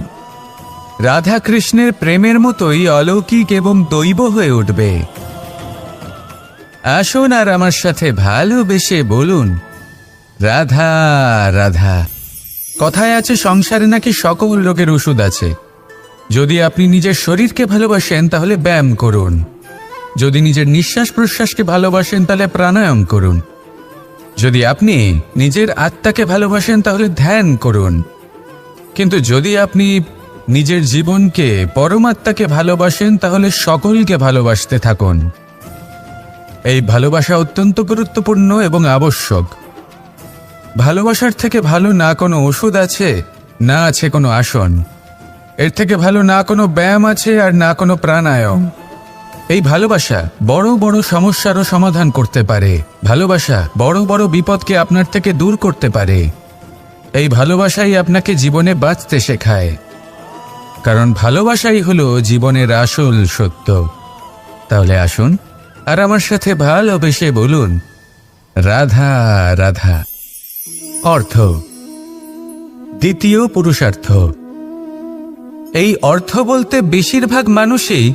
B: রাধা কৃষ্ণের প্রেমের মতোই অলৌকিক এবং দৈব হয়ে উঠবে। আসুন আর আমার সাথে ভালোবেসে বলুন, রাধা রাধা। কথায় আছে সংসারে নাকি সকল রোগের ওষুধ আছে। যদি আপনি নিজের শরীরকে ভালোবাসেন তাহলে ব্যায়াম করুন, যদি নিজের নিঃশ্বাস প্রশ্বাসকে ভালোবাসেন তাহলে প্রাণায়াম করুন, যদি আপনি নিজের আত্মাকে ভালোবাসেন তাহলে ধ্যান করুন, কিন্তু যদি আপনি নিজের জীবনকে পরমাত্মাকে ভালোবাসেন তাহলে সকলকে ভালোবাসতে থাকুন। এই ভালোবাসা অত্যন্ত গুরুত্বপূর্ণ এবং আবশ্যক। ভালোবাসার থেকে ভালো না কোনো ওষুধ আছে, না আছে কোনো আসন। এর থেকে ভালো না কোনো ব্যায়াম আছে আর না কোনো প্রাণায়াম। এই ভালোবাসা বড় বড় সমস্যারও সমাধান করতে পারে। ভালোবাসা বড় বড় বিপদকে আপনার থেকে দূর করতে পারে। এই ভালোবাসাই আপনাকে জীবনে বাঁচতে শেখায়, কারণ ভালোবাসাই হলো জীবনের আসল সত্য। তাহলে আসুন আর আমার সাথে ভালোবেসে বলুন, রাধা রাধা। অর্থ, দ্বিতীয় পুরুষার্থ। এই অর্থ বলতে বেশিরভাগ মানুষই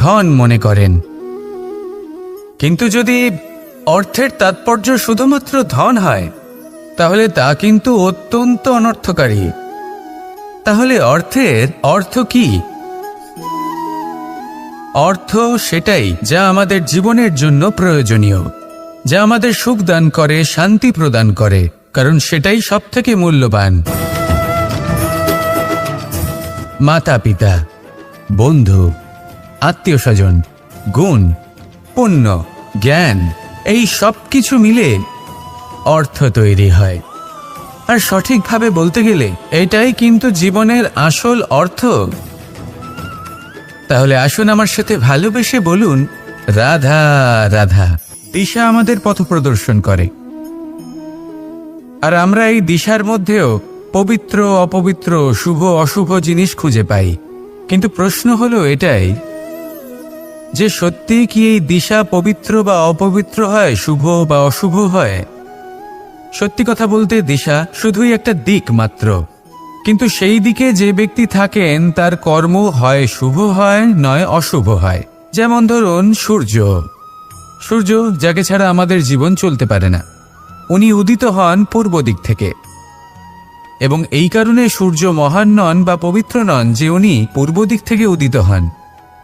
B: ধন মনে করেন, কিন্তু যদি অর্থের তাৎপর্য শুধুমাত্র ধন হয় তাহলে তা কিন্তু অত্যন্ত অনর্থকারী। তাহলে অর্থের অর্থ কি? অর্থ সেটাই যা আমাদের জীবনের জন্য প্রয়োজনীয়, যা আমাদের সুখ দান করে, শান্তি প্রদান করে, কারণ সেটাই সবথেকে মূল্যবান। মাতা পিতা, বন্ধু, আত্মীয় স্বজন, গুণ, পুণ্য, জ্ঞান, এই সব কিছু মিলে অর্থ তৈরি হয়। আর সঠিকভাবে বলতে গেলে এটাই কিন্তু জীবনের আসল অর্থ। তাহলে আসুন আমার সাথে ভালোবেসে বলুন, রাধা রাধা। দিশা আমাদের পথ প্রদর্শন করে, আর আমরা এই দিশার মধ্যেও পবিত্র অপবিত্র, শুভ অশুভ জিনিস খুঁজে পাই। কিন্তু প্রশ্ন হলো এটাই যে সত্যি কি এই দিশা পবিত্র বা অপবিত্র হয়, শুভ বা অশুভ হয়? সত্যি কথা বলতে দিশা শুধুই একটা দিক মাত্র, কিন্তু সেই দিকে যে ব্যক্তি থাকেন তার কর্ম হয় শুভ হয় নয় অশুভ হয়। যেমন ধরুন সূর্য, সূর্য যাকে ছাড়া আমাদের জীবন চলতে পারে না, উনি উদিত হন পূর্ব দিক থেকে, এবং এই কারণে সূর্য মহান নন বা পবিত্র নন যে উনি পূর্ব দিক থেকে উদিত হন।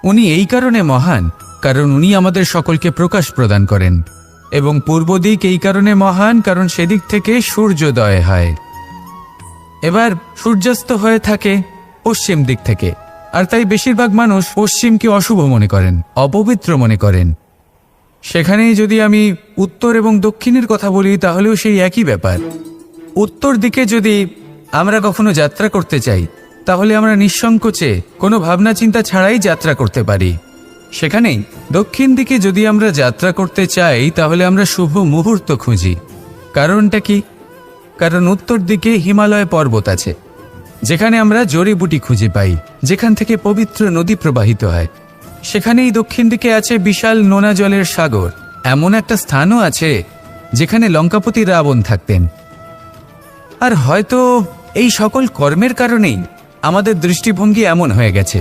B: উনি এই কারণে মহান কারণ উনি আমাদের সকলকে প্রকাশ প্রদান করেন, এবং পূর্ব দিক এই কারণে মহান কারণ সেদিক থেকে সূর্যোদয় হয়। এবার সূর্যাস্ত হয়ে থাকে পশ্চিম দিক থেকে, আর তাই বেশিরভাগ মানুষ পশ্চিমকে অশুভ মনে করেন, অপবিত্র মনে করেন। সেখানেই যদি আমি উত্তর এবং দক্ষিণের কথা বলি তাহলেও সেই একই ব্যাপার। উত্তর দিকে যদি আমরা কখনো যাত্রা করতে চাই তাহলে আমরা নিঃসংকোচে কোনো ভাবনা চিন্তা ছাড়াই যাত্রা করতে পারি। সেখানেই দক্ষিণ দিকে যদি আমরা যাত্রা করতে চাই তাহলে আমরা শুভ মুহূর্ত খুঁজি। কারণটা কি? কারণ উত্তর দিকে হিমালয় পর্বত আছে, যেখানে আমরা জড়িবুটি খুঁজে পাই, যেখান থেকে পবিত্র নদী প্রবাহিত হয়। সেখানেই দক্ষিণ দিকে আছে বিশাল নোনা জলের সাগর। এমন একটা স্থানও আছে যেখানে লঙ্কাপতি রাবণ থাকতেন। আর হয়তো এই সকল কর্মের কারণেই আমাদের দৃষ্টিভঙ্গি এমন হয়ে গেছে।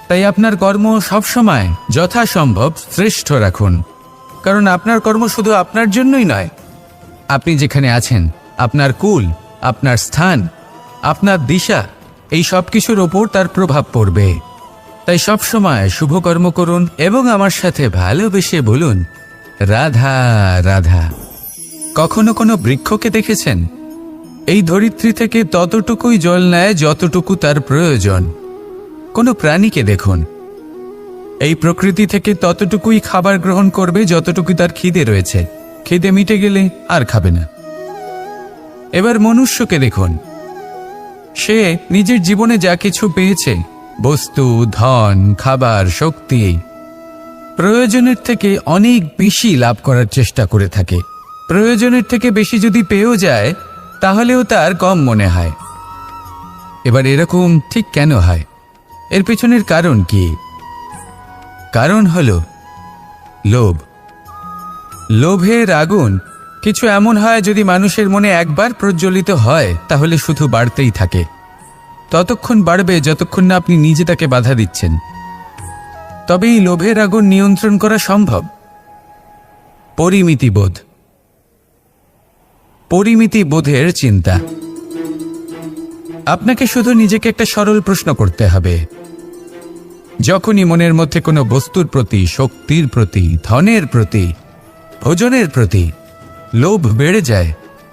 B: তাই আপনার কর্ম সবসময় যথাসম্ভব শ্রেষ্ঠ রাখুন, কারণ আপনার কর্ম শুধু আপনার জন্যই নয়। আপনি যেখানে আছেন, আপনার কুল, আপনার স্থান, আপনার দিশা, এই সব কিছুর ওপর তার প্রভাব পড়বে। তাই সবসময় শুভ কর্ম করুন এবং আমার সাথে ভালোবেসে বলুন, রাধা রাধা। কখনো কোনো বৃক্ষকে দেখেছেন? এই ধরিত্রী থেকে ততটুকুই জল নেয় যতটুকু তার প্রয়োজন। কোনো প্রাণীকে দেখুন, এই প্রকৃতি থেকে ততটুকুই খাবার গ্রহণ করবে যতটুকু তার খিদে রয়েছে। খিদে মিটে গেলে আর খাবে না। এবার মনুষ্যকে দেখুন, সে নিজের জীবনে যা কিছু পেয়েছে, বস্তু, ধন, খাবার, শক্তি, প্রয়োজনের থেকে অনেক বেশি লাভ করার চেষ্টা করে থাকে। প্রয়োজনের থেকে বেশি যদি পেয়েও যায় তাহলেও তার কম মনে হয়। এবার এরকম ঠিক কেন হয়? এর পেছনের কারণ কি? কারণ হলো লোভ। লোভের আগুন কিছু এমন হয়, যদি মানুষের মনে একবার প্রজ্বলিত হয় তাহলে শুধু বাড়তেই থাকে। ততক্ষণ বাড়বে যতক্ষণ না আপনি নিজে তাকে বাধা দিচ্ছেন। তবে এই লোভের আগুন নিয়ন্ত্রণ করা সম্ভব। পরিমিতিবোধ, পরিমিতিবোধের চিন্তা। আপনাকে শুধু নিজেকে একটা সরল প্রশ্ন করতে হবে। যখনই মনের মধ্যে কোনো বস্তুর প্রতি, শক্তির প্রতি, ধনের প্রতি, ভোজনের প্রতি লোভ বেড়ে যায়,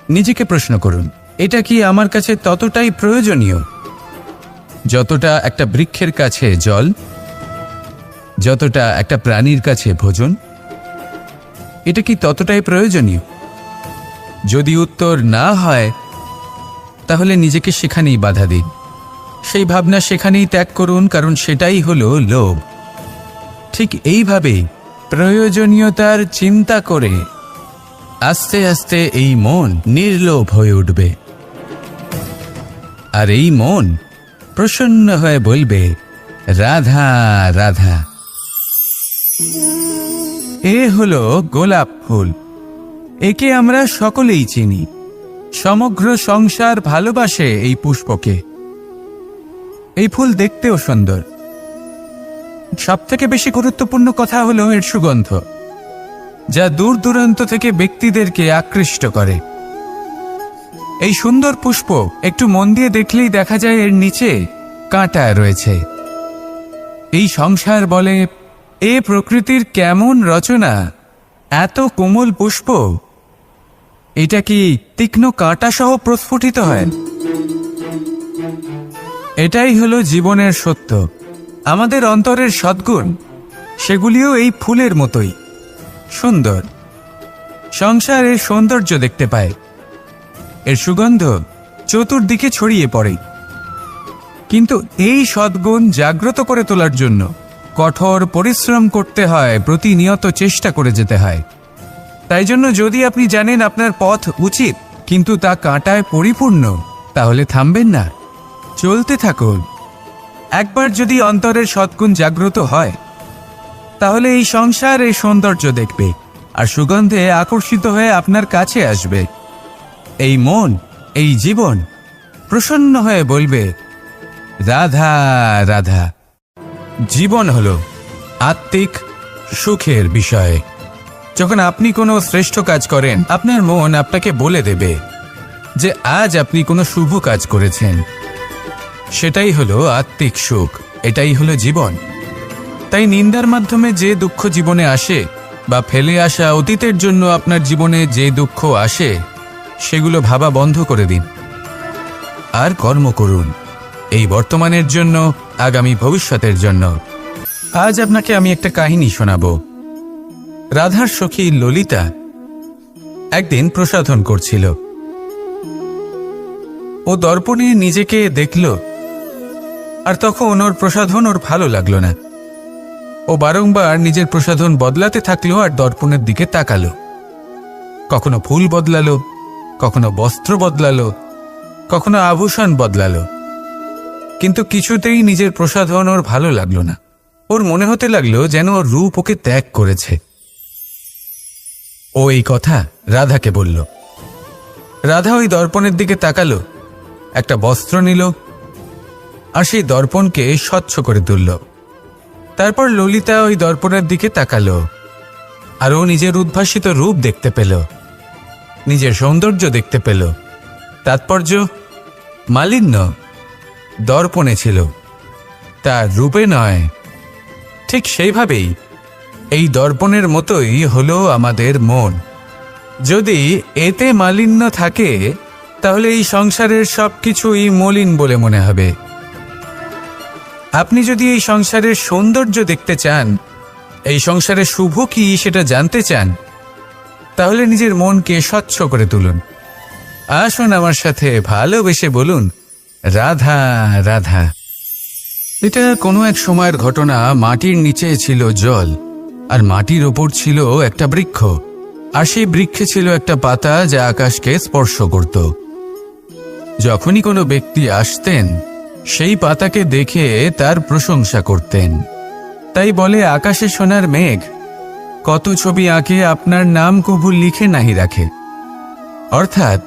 B: নিজেকে প্রশ্ন করুন, এটা কি আমার কাছে ততটাই প্রয়োজনীয় যতটা একটা বৃক্ষের কাছে জল, যতটা একটা প্রাণীর কাছে ভোজন? এটা কি ততটাই প্রয়োজনীয়? যদি উত্তর না হয় তাহলে নিজেকে সেখানেই বাধা দিন, সেই ভাবনা সেখানেই ত্যাগ করুন, কারণ সেটাই হলো লোভ। ঠিক এইভাবেই প্রয়োজনীয়তার চিন্তা করে আস্তে আস্তে এই মন নির্লোভ হয়ে উঠবে, আর এই মন প্রসন্ন হয়ে বলবে, রাধা রাধা। এ হলো গোলাপ ফুল। একে আমরা সকলেই চিনি। সমগ্র সংসার ভালোবাসে এই পুষ্পকে। এই ফুল দেখতেও সুন্দর। সবথেকে বেশি গুরুত্বপূর্ণ কথা হলো এর সুগন্ধ, যা দূর দূরান্ত থেকে ব্যক্তিদেরকে আকৃষ্ট করে। এই সুন্দর পুষ্প একটু মন দিয়ে দেখলেই দেখা যায় এর নিচে কাঁটা রয়েছে। এই সংসার বলে, এ প্রকৃতির কেমন রচনা, এত কোমল পুষ্প, এটা কি তীক্ষ্ণ কাঁটা সহ প্রস্ফুটিত হয়? এটাই হলো জীবনের সত্য। আমাদের অন্তরের সদ্গুণ, সেগুলিও এই ফুলের মতোই সুন্দর। সংসারের সৌন্দর্য দেখতে পায়, এর সুগন্ধ চতুর্দিকে ছড়িয়ে পড়ে। কিন্তু এই সদ্গুণ জাগ্রত করে তোলার জন্য কঠোর পরিশ্রম করতে হয়, প্রতিনিয়ত চেষ্টা করে যেতে হয়। তাই জন্য যদি আপনি জানেন আপনার পথ উচিত কিন্তু তা কাঁটায় পরিপূর্ণ, তাহলে থামবেন না, চলতে থাকুন। একবার যদি অন্তরের সদ্গুণ জাগ্রত হয়, তাহলে এই সংসার এই সৌন্দর্য দেখবে আর সুগন্ধে আকর্ষিত হয়ে আপনার কাছে আসবে। এই মন, এই জীবন প্রসন্ন হয়ে বলবে, রাধা রাধা। জীবন হলো আত্মিক সুখের বিষয়। যখন আপনি কোনো শ্রেষ্ঠ কাজ করেন, আপনার মন আপনাকে বলে দেবে যে আজ আপনি কোনো শুভ কাজ করেছেন। সেটাই হলো আত্মিক সুখ, এটাই হলো জীবন। তাই নিন্দার মাধ্যমে যে দুঃখ জীবনে আসে বা ফেলে আসা অতীতের জন্য আপনার জীবনে যে দুঃখ আসে, সেগুলো ভাবা বন্ধ করে দিন আর কর্ম করুন এই বর্তমানের জন্য, আগামী ভবিষ্যতের জন্য। আজ আপনাকে আমি একটা কাহিনী শোনাব। রাধার সখী ললিতা একদিন প্রসাধন করছিল। ও দর্পণে নিজেকে দেখল, আর তখন ওর প্রসাধন ওর ভালো লাগলো না। ও বারংবার নিজের প্রসাধন বদলাতে থাকলো আর দর্পণের দিকে তাকালো। কখনো ফুল বদলালো, কখনো বস্ত্র বদলালো, কখনো আভূষণ বদলালো, কিন্তু কিছুতেই নিজের প্রসাধন ওর ভালো লাগলো না। ওর মনে হতে লাগলো যেন ওর রূপ ওকে ত্যাগ করেছে। ও এই কথা রাধাকে বলল। রাধা ওই দর্পণের দিকে তাকালো, একটা বস্ত্র নিল আর সেই দর্পণকে স্বচ্ছ করে তুলল। তারপর ললিতা ওই দর্পণের দিকে তাকালো আর ও নিজের উদ্ভাসিত রূপ দেখতে পেল, নিজের সৌন্দর্য দেখতে পেল। তাৎপর্য মালিন্য দর্পণে ছিল, তার রূপে নয়। ঠিক সেইভাবেই এই দর্পণের মতোই হলো আমাদের মন। যদি এতে মালিন্য থাকে, তাহলে এই সংসারের সবকিছুই মলিন বলে মনে হবে। আপনি যদি এই সংসারের সৌন্দর্য দেখতে চান, এই সংসারের শুভ কি সেটা জানতে চান, তাহলে নিজের মনকে স্বচ্ছ করে তুলুন। আসুন আমার সাথে ভালোবেসে বলুন, রাধা রাধা। এটা কোনো এক সময়ের ঘটনা। মাটির নিচে ছিল জল, আর মাটির ওপর ছিল একটা বৃক্ষ, আর সেই বৃক্ষে ছিল একটা পাতা যা আকাশকে স্পর্শ করত। যখনই কোনো ব্যক্তি আসতেন, সেই পাতাকে দেখে তার প্রশংসা করতেন। তাই বলে, আকাশে সোনার মেঘ কত ছবি আঁকে, আপনার নাম কবু লিখে নাহি রাখে। অর্থাৎ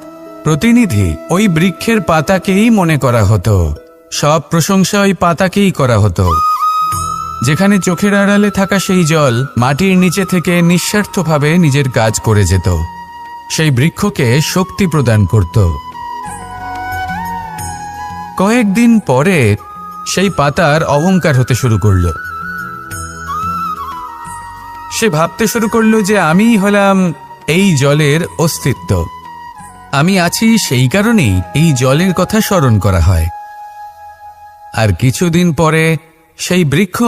B: প্রতিনিধি ওই বৃক্ষের পাতাকেই মনে করা হতো, সব প্রশংসা ওই পাতাকেই করা হতো। যেখানে চোখের আড়ালে থাকা সেই জল মাটির নিচে থেকে নিঃস্বার্থভাবে নিজের কাজ করে যেত, সেই বৃক্ষকে শক্তি প্রদান করত। কয়েকদিন পরে সেই পাতার অহংকার হতে শুরু করল। সে ভাবতে শুরু করলো যে আমিই হলাম এই জলের অস্তিত্ব, আমি আছি সেই কারণেই এই জলের কথা স্মরণ করা হয়। আর কিছুদিন পরে সেই বৃক্ষ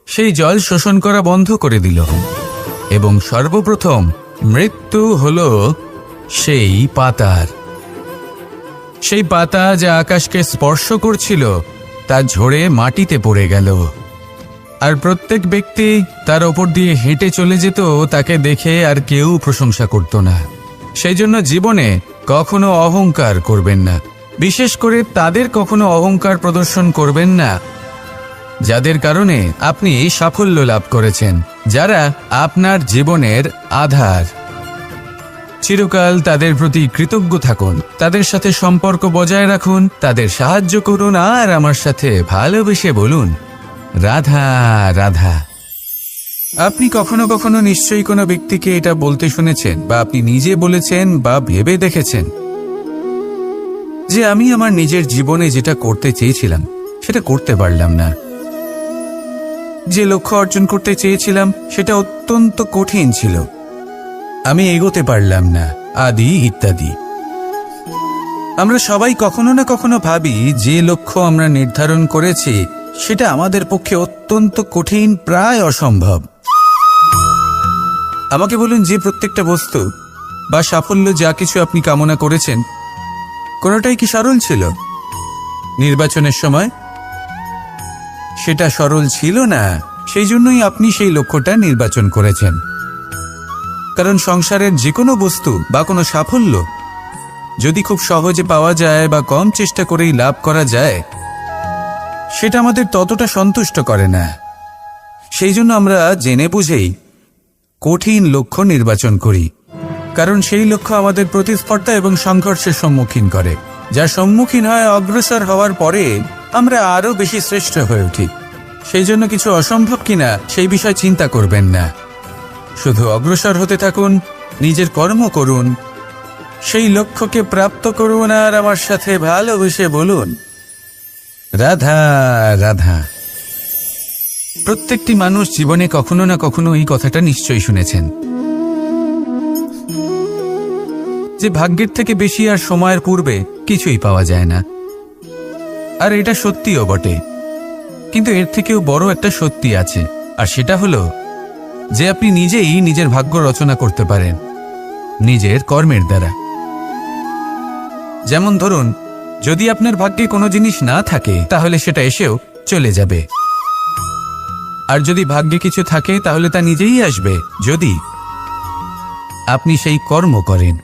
B: সেই জল শোষণ করা বন্ধ করে দিল, এবং সর্বপ্রথম মৃত্যু হল সেই পাতার। সেই পাতা যা আকাশকে স্পর্শ করছিল তা ঝরে মাটিতে পড়ে গেল, আর প্রত্যেক ব্যক্তি তার ওপর দিয়ে হেঁটে চলে যেত, তাকে দেখে আর কেউ প্রশংসা করত না। সেই জন্য জীবনে কখনো অহংকার করবেন না, বিশেষ করে তাদের কখনো অহংকার প্রদর্শন করবেন না যাদের কারণে আপনি সাফল্য লাভ করেছেন, যারা আপনার জীবনের আধার। চিরকাল তাদের প্রতি কৃতজ্ঞ থাকুন, তাদের সাথে সম্পর্ক বজায় রাখুন, তাদের সাহায্য করুন, আর আমার সাথে ভালোবেসে বলুন, রাধা রাধা। আপনি কখনো কখনো নিশ্চয়ই কোনো ব্যক্তিকে এটা বলতে শুনেছেন, বা আপনি নিজে বলেছেন বা ভেবে দেখেছেন যে আমি আমার নিজের জীবনে যেটা করতে চেয়েছিলাম সেটা করতে পারলাম না, যে লক্ষ্য অর্জন করতে চেয়েছিলাম সেটা অত্যন্ত কঠিন ছিল, আমি এগোতে পারলাম না, আদি ইত্যাদি। আমরা সবাই কখনো না কখনো ভাবি যে লক্ষ্য আমরা নির্ধারণ করেছি সেটা আমাদের পক্ষে অত্যন্ত কঠিন, প্রায় অসম্ভব। আমাকে বলুন, যে প্রত্যেকটা বস্তু বা সাফল্য যা কিছু আপনি কামনা করেছেন, কোনোটাই কি সরল ছিল? নির্বাচনের সময় সেটা সরল ছিল না, সেই জন্যই আপনি সেই লক্ষ্যটা নির্বাচন করেছেন। কারণ সংসারের যে কোনো বস্তু বা কোনো সাফল্য যদি খুব সহজে পাওয়া যায় বা কম চেষ্টা করেই লাভ করা যায়, সেটা আমাদের ততটা সন্তুষ্ট করে না। সেই জন্য আমরা জেনে বুঝেই কঠিন লক্ষ্য নির্বাচন করি, কারণ সেই লক্ষ্য আমাদের প্রতিস্পর্ধা এবং সংঘর্ষের সম্মুখীন করে, যার সম্মুখীন হয় অগ্রসর হওয়ার পরে আমরা আরও বেশি শ্রেষ্ঠ হয়ে উঠি। সেই জন্য কিছু অসম্ভব কিনা সেই বিষয় চিন্তা করবেন না, শুধু অগ্রসর হতে থাকুন, নিজের কর্ম করুন, সেই লক্ষ্যকে প্রাপ্ত করুন, আর আমার সাথে ভালোবেসে বলুন, রাধা রাধা। প্রত্যেকটি মানুষ জীবনে কখনো না কখনো এই কথাটা নিশ্চয়ই শুনেছেন যে ভাগ্যের থেকে বেশি আর সময়ের পূর্বে কিছুই পাওয়া যায় না। আর এটা সত্যিও বটে, কিন্তু এর থেকেও বড় একটা সত্যি আছে, আর সেটা হলো যে আপনি নিজেই নিজের ভাগ্য রচনা করতে পারেন নিজের কর্মের দ্বারা। যেমন ধরুন, যদি আপনার ভাগ্যে কোনো জিনিস না থাকে তাহলে সেটা এসেও চলে যাবে, আর যদি ভাগ্যে কিছু থাকে তাহলে তা নিজেই আসবে, যদি আপনি সেই কর্ম করেন।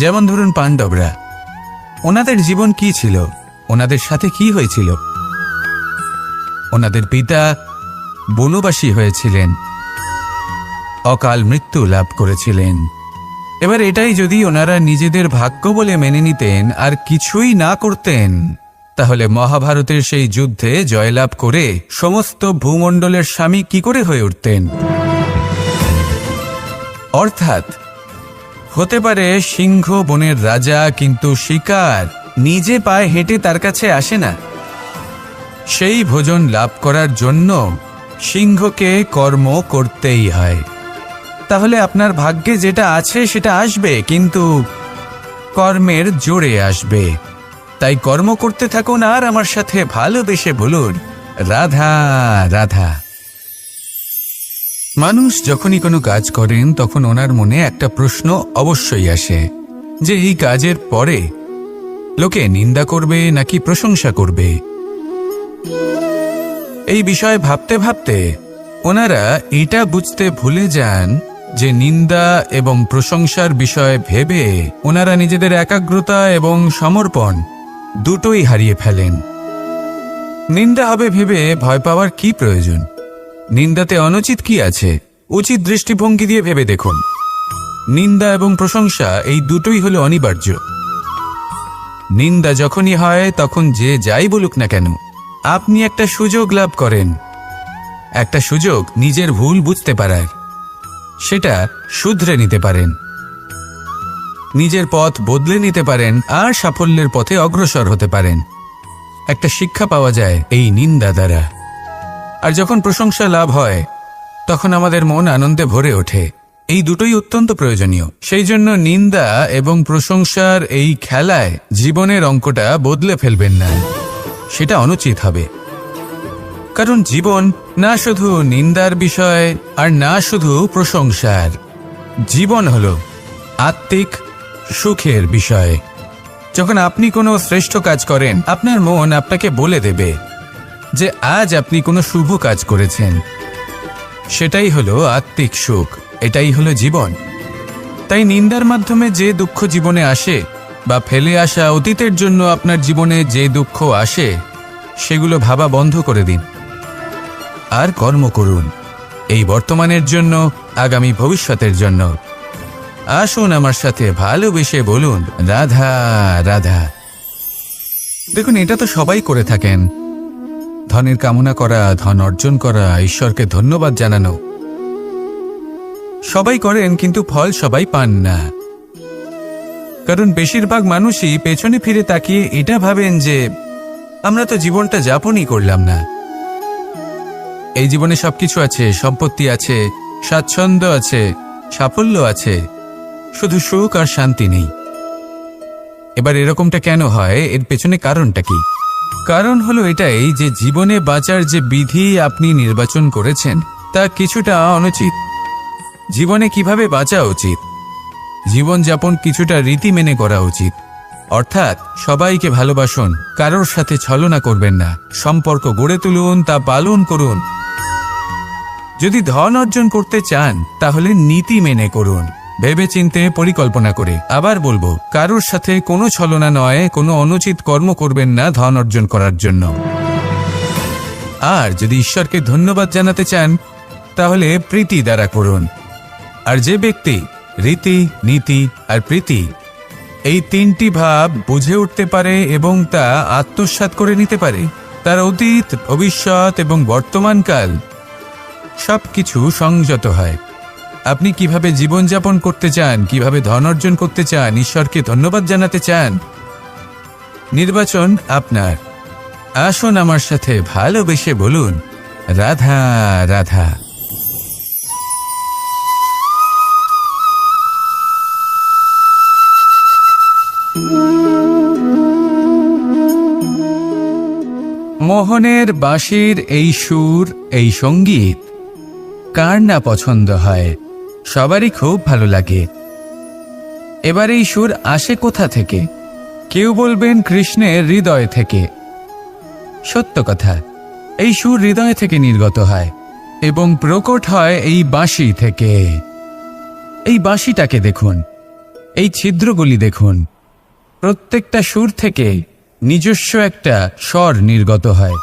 B: যেমন ধরুন পাণ্ডবরা, ওনাদের জীবন কি ছিল, ওনাদের সাথে কি হয়েছিল? ওনাদের পিতা বনবাসী হয়েছিলেন, অকাল মৃত্যু লাভ করেছিলেন। এবার এটাই যদি ওনারা নিজেদের ভাগ্য বলে মেনে নিতেন আর কিছুই না করতেন, তাহলে মহাভারতের সেই যুদ্ধে জয়লাভ করে সমস্ত ভূমণ্ডলের স্বামী কি করে হয়ে উঠতেন? অর্থাৎ হতে পারে সিংহ বনের রাজা, কিন্তু শিকার নিজে পায়ে হেঁটে তার কাছে আসে না। সেই ভোজন লাভ করার জন্য সিংহকে কর্ম করতেই হয়। তাহলে আপনার ভাগ্যে যেটা আছে সেটা আসবে, কিন্তু কর্মের জোরে আসবে। তাই কর্ম করতে থাকুন আর আমার সাথে ভালোবেসে বলুন, রাধা রাধা। মানুষ যখনই কোনো কাজ করেন তখন ওনার মনে একটা প্রশ্ন অবশ্যই আসে যে এই কাজের পরে লোকে নিন্দা করবে নাকি প্রশংসা করবে। এই বিষয়ে ভাবতে ভাবতে ওনারা এটা বুঝতে ভুলে যান যে নিন্দা এবং প্রশংসার বিষয় ভেবে ওনারা নিজেদের একাগ্রতা এবং সমর্পণ দুটোই হারিয়ে ফেলেন। নিন্দা হবে ভেবে ভয় পাওয়ার কি প্রয়োজন? নিন্দাতে অনুচিত কি আছে? উচিত দৃষ্টিভঙ্গি দিয়ে ভেবে দেখুন। নিন্দা এবং প্রশংসা এই দুটোই হলো অনিবার্য। নিন্দা যখনই হয় তখন যে যাই বলুক না কেন, আপনি একটা সুযোগ লাভ করেন, একটা সুযোগ নিজের ভুল বুঝতে পারার, সেটা শুধরে নিতে পারেন, নিজের পথ বদলে নিতে পারেন আর সাফল্যের পথে অগ্রসর হতে পারেন। একটা শিক্ষা পাওয়া যায় এই নিন্দা দ্বারা। আর যখন প্রশংসা লাভ হয় তখন আমাদের মন আনন্দে ভরে ওঠে। এই দুটোই অত্যন্ত প্রয়োজনীয়। সেই জন্য নিন্দা এবং প্রশংসার এই খেলায় জীবনের অঙ্কটা বদলে ফেলবেন না, সেটা অনুচিত হবে। কারণ জীবন না শুধু নিন্দার বিষয় আর না শুধু প্রশংসার, জীবন হলো আত্মিক সুখের বিষয়। যখন আপনি কোনো শ্রেষ্ঠ কাজ করেন, আপনার মন আপনাকে বলে দেবে যে আজ আপনি কোনো শুভ কাজ করেছেন। সেটাই হলো আত্মিক সুখ, এটাই হলো জীবন। তাই নিন্দার মাধ্যমে যে দুঃখ জীবনে আসে বা ফেলে আসা অতীতের জন্য আপনার জীবনে যে দুঃখ আসে, সেগুলো ভাবা বন্ধ করে দিন আর কর্ম করুন এই বর্তমানের জন্য, আগামী ভবিষ্যতের জন্য। আসুন আমার সাথে ভালোবেসে বলুন, রাধা রাধা। দেখুন, এটা তো সবাই করে থাকেন, ধনের কামনা করা, ধন অর্জন করা, ঈশ্বরকে ধন্যবাদ জানানো, সবাই করেন, কিন্তু ফল সবাই পান না। কারণ বেশিরভাগ মানুষই পেছনে ফিরে তাকিয়ে এটা ভাবেন যে আমরা তো জীবনটা যাপনই করলাম না। এই জীবনে সবকিছু আছে, সম্পত্তি আছে, স্বাচ্ছন্দ্য আছে, সাফল্য আছে, শুধু সুখ আর শান্তি নেই। এবার এরকমটা কেন হয়? এর পেছনে কারণটা কি? কারণ হলো এটাই যে জীবনে বাঁচার যে বিধি আপনি নির্বাচন করেছেন তা কিছুটা অনুচিত। জীবনে কিভাবে বাঁচা উচিত, জীবনযাপন কিছুটা রীতি মেনে করা উচিত। অর্থাৎ সবাইকে ভালোবাসুন, কারোর সাথে ছলনা করবেন না, সম্পর্ক গড়ে তুলুন, তা পালন করুন। যদি ধন অর্জন করতে চান তাহলে নীতি মেনে করুন, ভেবেচিন্তে পরিকল্পনা করে। আবার বলবো, কারোর সাথে কোনো ছলনা নয়, কোনো অনুচিত কর্ম করবেন না ধন অর্জন করার জন্য। আর যদি ঈশ্বরকে ধন্যবাদ জানাতে চান তাহলে প্রীতি দ্বারা করুন। আর যে ব্যক্তি রীতি, নীতি আর প্রীতি এই তিনটি ভাব বুঝে উঠতে পারে এবং তা আত্মসাৎ করে নিতে পারে, তার অতীত, ভবিষ্যৎ এবং বর্তমানকাল সবকিছু সংযত হয়। আপনি কিভাবে জীবনযাপন করতে চান, কিভাবে ধন অর্জন করতে চান, ঈশ্বরকে ধন্যবাদ জানাতে চান, নির্বাচন আপনার। আসুন আমার সাথে ভালোবেসে বলুন, রাধা রাধা। মোহনের বাঁশির এই সুর, এই সঙ্গীত কার না পছন্দ হয়, সবারই খুব ভালো লাগে। এবার এই সুর আসে কোথা থেকে? কেউ বলবেন কৃষ্ণের হৃদয় থেকে। সত্য কথা, এই সুর হৃদয় থেকে নির্গত হয় এবং প্রকট হয় এই বাঁশি থেকে। এই বাঁশিটাকে দেখুন, এই ছিদ্রগুলি দেখুন, প্রত্যেকটা সুর থেকে নিজস্ব একটা স্বর নির্গত হয়।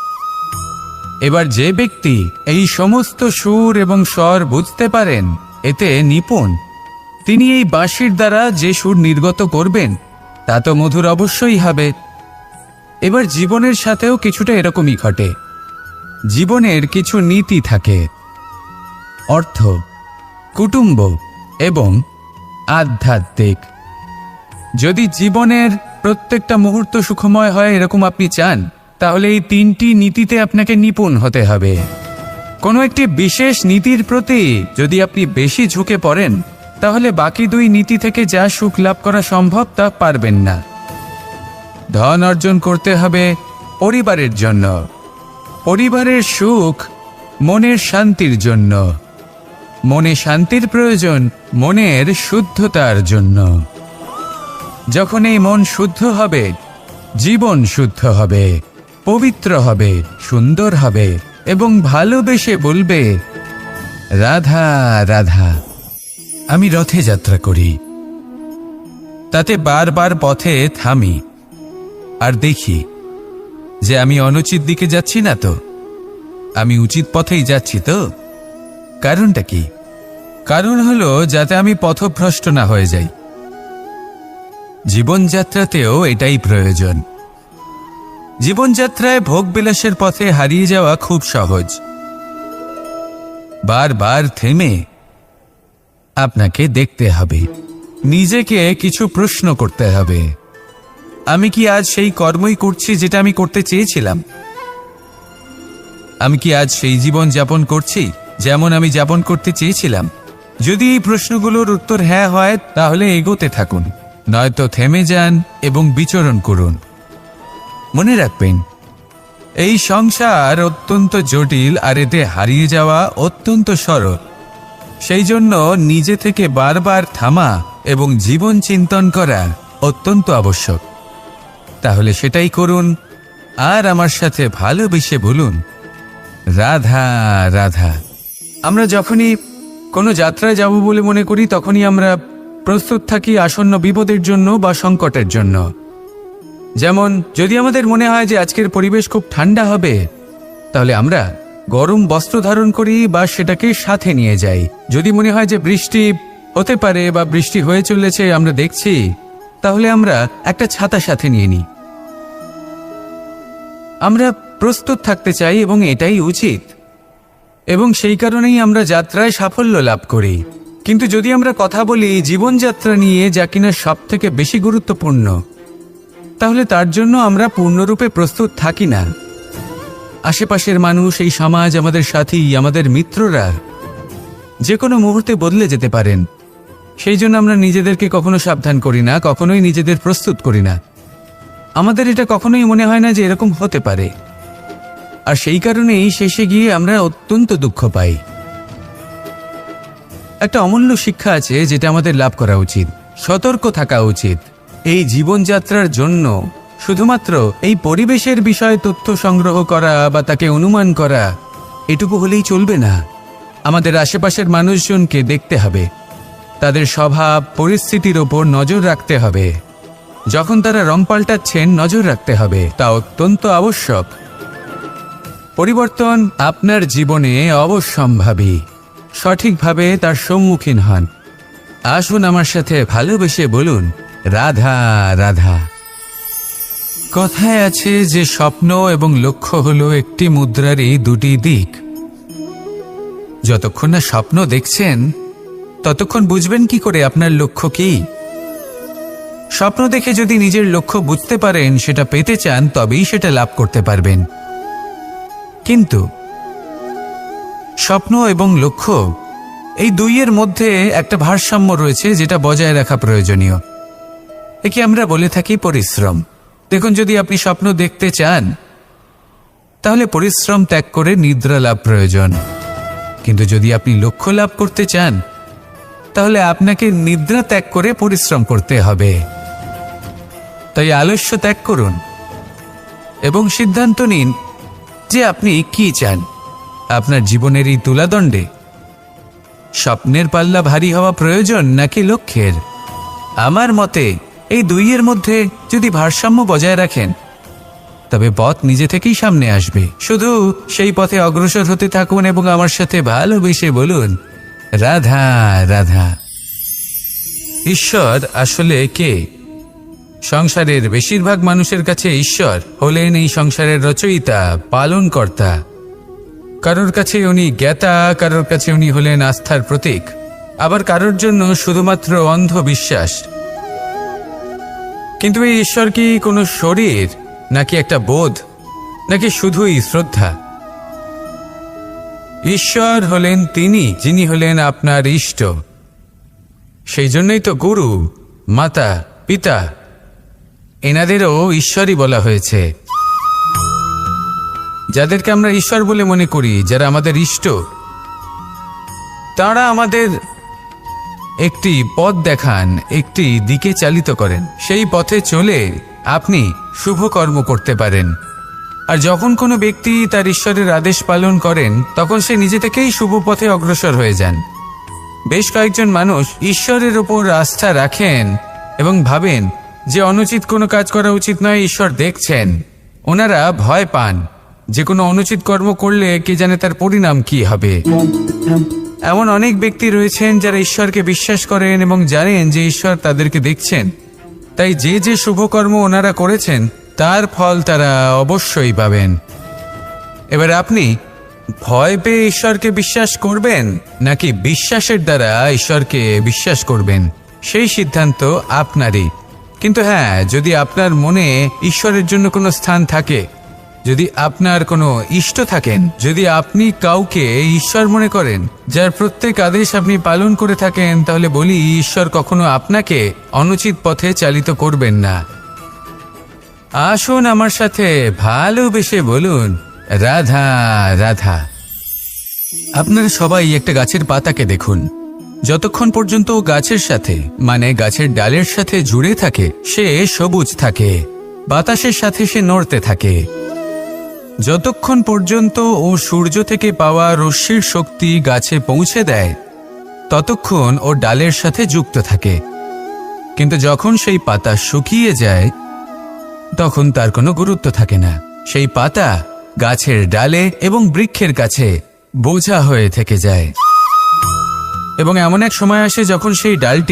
B: এবার যে ব্যক্তি এই সমস্ত সুর এবং স্বর বুঝতে পারেন, এতে নিপুণ, তিনি এই বাঁশির দ্বারা যে সুর নির্গত করবেন তা তো মধুর অবশ্যই হবে। এবার জীবনের সাথেও কিছুটা এরকমই ঘটে। জীবনের কিছু নীতি থাকে, অর্থ, কুটুম্ব এবং আধ্যাত্মিক। যদি জীবনের প্রত্যেকটা মুহূর্ত সুখময় হয় এরকম আপনি চান, তাহলে এই তিনটি নীতিতে আপনাকে নিপুণ হতে হবে। কোনো একটি বিশেষ নীতির প্রতি যদি আপনি বেশি ঝুঁকে পড়েন, তাহলে বাকি দুই নীতি থেকে যা সুখ লাভ করা সম্ভব তা পারবেন না। ধন অর্জন করতে হবে পরিবারের জন্য, পরিবারের সুখ মনের শান্তির জন্য, মনে শান্তির প্রয়োজন মনের শুদ্ধতার জন্য। যখন এই মন শুদ্ধ হবে, জীবন শুদ্ধ হবে, পবিত্র হবে, সুন্দর হবে এবং ভালোবেসে বলবে, রাধা রাধা। আমি রথে যাত্রা করি, তাতে বারবার পথে থামি আর দেখি যে আমি অনুচিত দিকে যাচ্ছি না তো, আমি উচিত পথেই যাচ্ছি তো। কারণটা কি? কারণ হলো যাতে আমি পথভ্রষ্ট না হয়ে যাই। জীবনযাত্রাতেও এটাই প্রয়োজন। জীবনযাত্রায় ভোগবিলাসের পথে হারিয়ে যাওয়া খুব সহজ। বারবার থেমে আপনাকে দেখতে হবে, নিজেকে কিছু প্রশ্ন করতে হবে। আমি কি আজ সেই কর্মই করছি যেটা আমি করতে চেয়েছিলাম? আমি কি আজ সেই জীবন যাপন করছি যেমন আমি যাপন করতে চেয়েছিলাম? যদি এই প্রশ্নগুলোর উত্তর হ্যাঁ হয়, তাহলে এগোতে থাকুন, নয়তো থেমে যান এবং বিচরণ করুন। মনে রাখবেন, এই সংসার অত্যন্ত জটিল আর এতে হারিয়ে যাওয়া অত্যন্ত সরল। সেই জন্য নিজে থেকে বারবার থামা এবং জীবন চিন্তন করা অত্যন্ত আবশ্যক। তাহলে সেটাই করুন আর আমার সাথে ভালোবেসে বলুন, রাধা রাধা। আমরা যখনই কোনো যাত্রায় যাব বলে মনে করি, তখনই আমরা প্রস্তুত থাকি আসন্ন বিপদের জন্য বা সংকটের জন্য। যেমন যদি আমাদের মনে হয় যে আজকের পরিবেশ খুব ঠান্ডা হবে, তাহলে আমরা গরম বস্ত্র ধারণ করি বা সেটাকে সাথে নিয়ে যাই। যদি মনে হয় যে বৃষ্টি হতে পারে বা বৃষ্টি হয়ে চলেছে, আমরা দেখছি, তাহলে আমরা একটা ছাতা সাথে নিয়ে নিই। আমরা প্রস্তুত থাকতে চাই এবং এটাই উচিত, এবং সেই কারণেই আমরা যাত্রায় সাফল্য লাভ করি। কিন্তু যদি আমরা কথা বলি জীবনযাত্রা নিয়ে, যা কিনা সব থেকে বেশি গুরুত্বপূর্ণ, তাহলে তার জন্য আমরা পূর্ণরূপে প্রস্তুত থাকি না। আশেপাশের মানুষ, এই সমাজ, আমাদের সাথী, আমাদের মিত্ররা যে কোনো মুহূর্তে বদলে যেতে পারেন। সেই জন্য আমরা নিজেদেরকে কখনো সাবধান করি না, কখনোই নিজেদের প্রস্তুত করি না। আমাদের এটা কখনোই মনে হয় না যে এরকম হতে পারে, আর সেই কারণেই শেষে গিয়ে আমরা অত্যন্ত দুঃখ পাই। একটা অমূল্য শিক্ষা আছে যেটা আমাদের লাভ করা উচিত, সতর্ক থাকা উচিত। এই জীবনযাত্রার জন্য শুধুমাত্র এই পরিবেশের বিষয়ে তথ্য সংগ্রহ করা বা তাকে অনুমান করা এটুকু হলেই চলবে না। আমাদের আশেপাশের মানুষজনকে দেখতে হবে, তাদের স্বভাব পরিস্থিতির ওপর নজর রাখতে হবে। যখন তারা রং পাল্টাচ্ছেন নজর রাখতে হবে, তা অত্যন্ত আবশ্যক। পরিবর্তন আপনার জীবনে অবশ্যম্ভাবী। সঠিকভাবে তার সম্মুখীন হন। আসুন আমার সাথে ভালোবেসে বলুন, রাধা রাধা। কথায় আছে যে স্বপ্ন এবং লক্ষ্য হলো একটি মুদ্রারই দুটি দিক। যতক্ষণ না স্বপ্ন দেখছেন ততক্ষণ বুঝবেন কি করে আপনার লক্ষ্য কি। স্বপ্ন দেখে যদি নিজের লক্ষ্য বুঝতে পারেন, সেটা পেতে চান, তবেই সেটা লাভ করতে পারবেন। কিন্তু স্বপ্ন এবং লক্ষ্য এই দুইয়ের মধ্যে একটা ভারসাম্য রয়েছে, যেটা বজায় রাখা প্রয়োজনীয়। একে আমরা বলে থাকি পরিশ্রম। দেখুন, যদি আপনি স্বপ্ন দেখতে চান তাহলে পরিশ্রম ত্যাগ করে নিদ্রা লাভ প্রয়োজন। কিন্তু যদি আপনি লক্ষ্য লাভ করতে চান তাহলে আপনাকে নিদ্রা ত্যাগ করে পরিশ্রম করতে হবে। তাই আলস্য ত্যাগ করুন এবং সিদ্ধান্ত নিন যে আপনি কি চান। আপনার জীবনের এই তুলাদণ্ডে স্বপ্নের পাল্লা ভারী হওয়া প্রয়োজন নাকি লক্ষ্যের? আমার মতে এই দুইয়ের মধ্যে যদি ভারসাম্য বজায় রাখেন তবে পথ নিজে থেকেই সামনে আসবে। শুধু সেই পথে অগ্রসর হতে থাকুন এবং আমার সাথে ভালোবেসে বলুন, রাধা রাধা। ঈশ্বর আসলে কে? সংসারের বেশিরভাগ মানুষের কাছে ঈশ্বর হলেন এই সংসারের রচয়িতা, পালনকর্তা। কারোর কাছে উনি জ্ঞাতা, কারোর কাছে উনি হলেন আস্থার প্রতীক, আবার কারোর জন্য শুধুমাত্র অন্ধ বিশ্বাস। কিন্তু এই ঈশ্বর কি কোনো শরীর, নাকি একটা বোধ, নাকি শুধুই শ্রদ্ধা? ঈশ্বর হলেন তিনি যিনি হলেন আপনার ইষ্ট। সেই জন্যই তো গুরু, মাতা, পিতা এনাদেরও ঈশ্বরই বলা হয়েছে। যাদেরকে আমরা ঈশ্বর বলে মনে করি, যারা আমাদের ইষ্ট, তারা আমাদের একটি পথ দেখান, একটি দিকে চালিত করেন। সেই পথে চলে আপনি শুভ কর্ম করতে পারেন। আর যখন কোনো ব্যক্তি তার ঈশ্বরের আদেশ পালন করেন তখন সে নিজে থেকেই শুভ পথে অগ্রসর হয়ে যান। বেশ কয়েকজন মানুষ ঈশ্বরের ওপর আস্থা রাখেন এবং ভাবেন যে অনুচিত কোনো কাজ করা উচিত নয়, ঈশ্বর দেখছেন। ওনারা ভয় পান যে কোনো অনুচিত কর্ম করলে কে জানে তার পরিণাম কি হবে। এমন অনেক ব্যক্তি রয়েছেন যারা ঈশ্বরকে বিশ্বাস করেন এবং জানেন যে ঈশ্বর তাদেরকে দেখছেন। তাই যে যে শুভ কর্ম ওনারা করেছেন তার ফল তারা অবশ্যই পাবেন। এবার আপনি ভয় পেয়ে ঈশ্বরকে বিশ্বাস করবেন নাকি বিশ্বাসের দ্বারা ঈশ্বরকে বিশ্বাস করবেন, সেই সিদ্ধান্ত আপনারই। কিন্তু হ্যাঁ, যদি আপনার মনে ঈশ্বরের জন্য কোনো স্থান থাকে, যদি আপনার কোনো ইষ্ট থাকেন, যদি আপনি কাউকে ঈশ্বর মনে করেন যার প্রত্যেক আদেশ আপনি পালন করে থাকেন, তাহলে বলি ঈশ্বর কখনো আপনাকে অনুচিত পথে চালিত করবেন না। আসুন আমার সাথে ভালোবেসে বলুন, রাধা রাধা। আপনারা সবাই একটা গাছের পাতাকে দেখুন। যতক্ষণ পর্যন্ত ও গাছের সাথে, মানে গাছের ডালের সাথে জুড়ে থাকে, সে সবুজ থাকে, বাতাসের সাথে সে নড়তে থাকে। যতক্ষণ পর্যন্ত ও সূর্য থেকে পাওয়া রশ্মির শক্তি গাছে পৌঁছে দেয় ততক্ষণ ও ডালের সাথে যুক্ত থাকে। কিন্তু যখন সেই পাতা শুকিয়ে যায় তখন তার কোনো গুরুত্ব থাকে না। সেই পাতা গাছের ডালে এবং বৃক্ষের কাছে বোঝা হয়ে থেকে যায়। এবং এমন এক সময় আসে যখন সেই ডালটি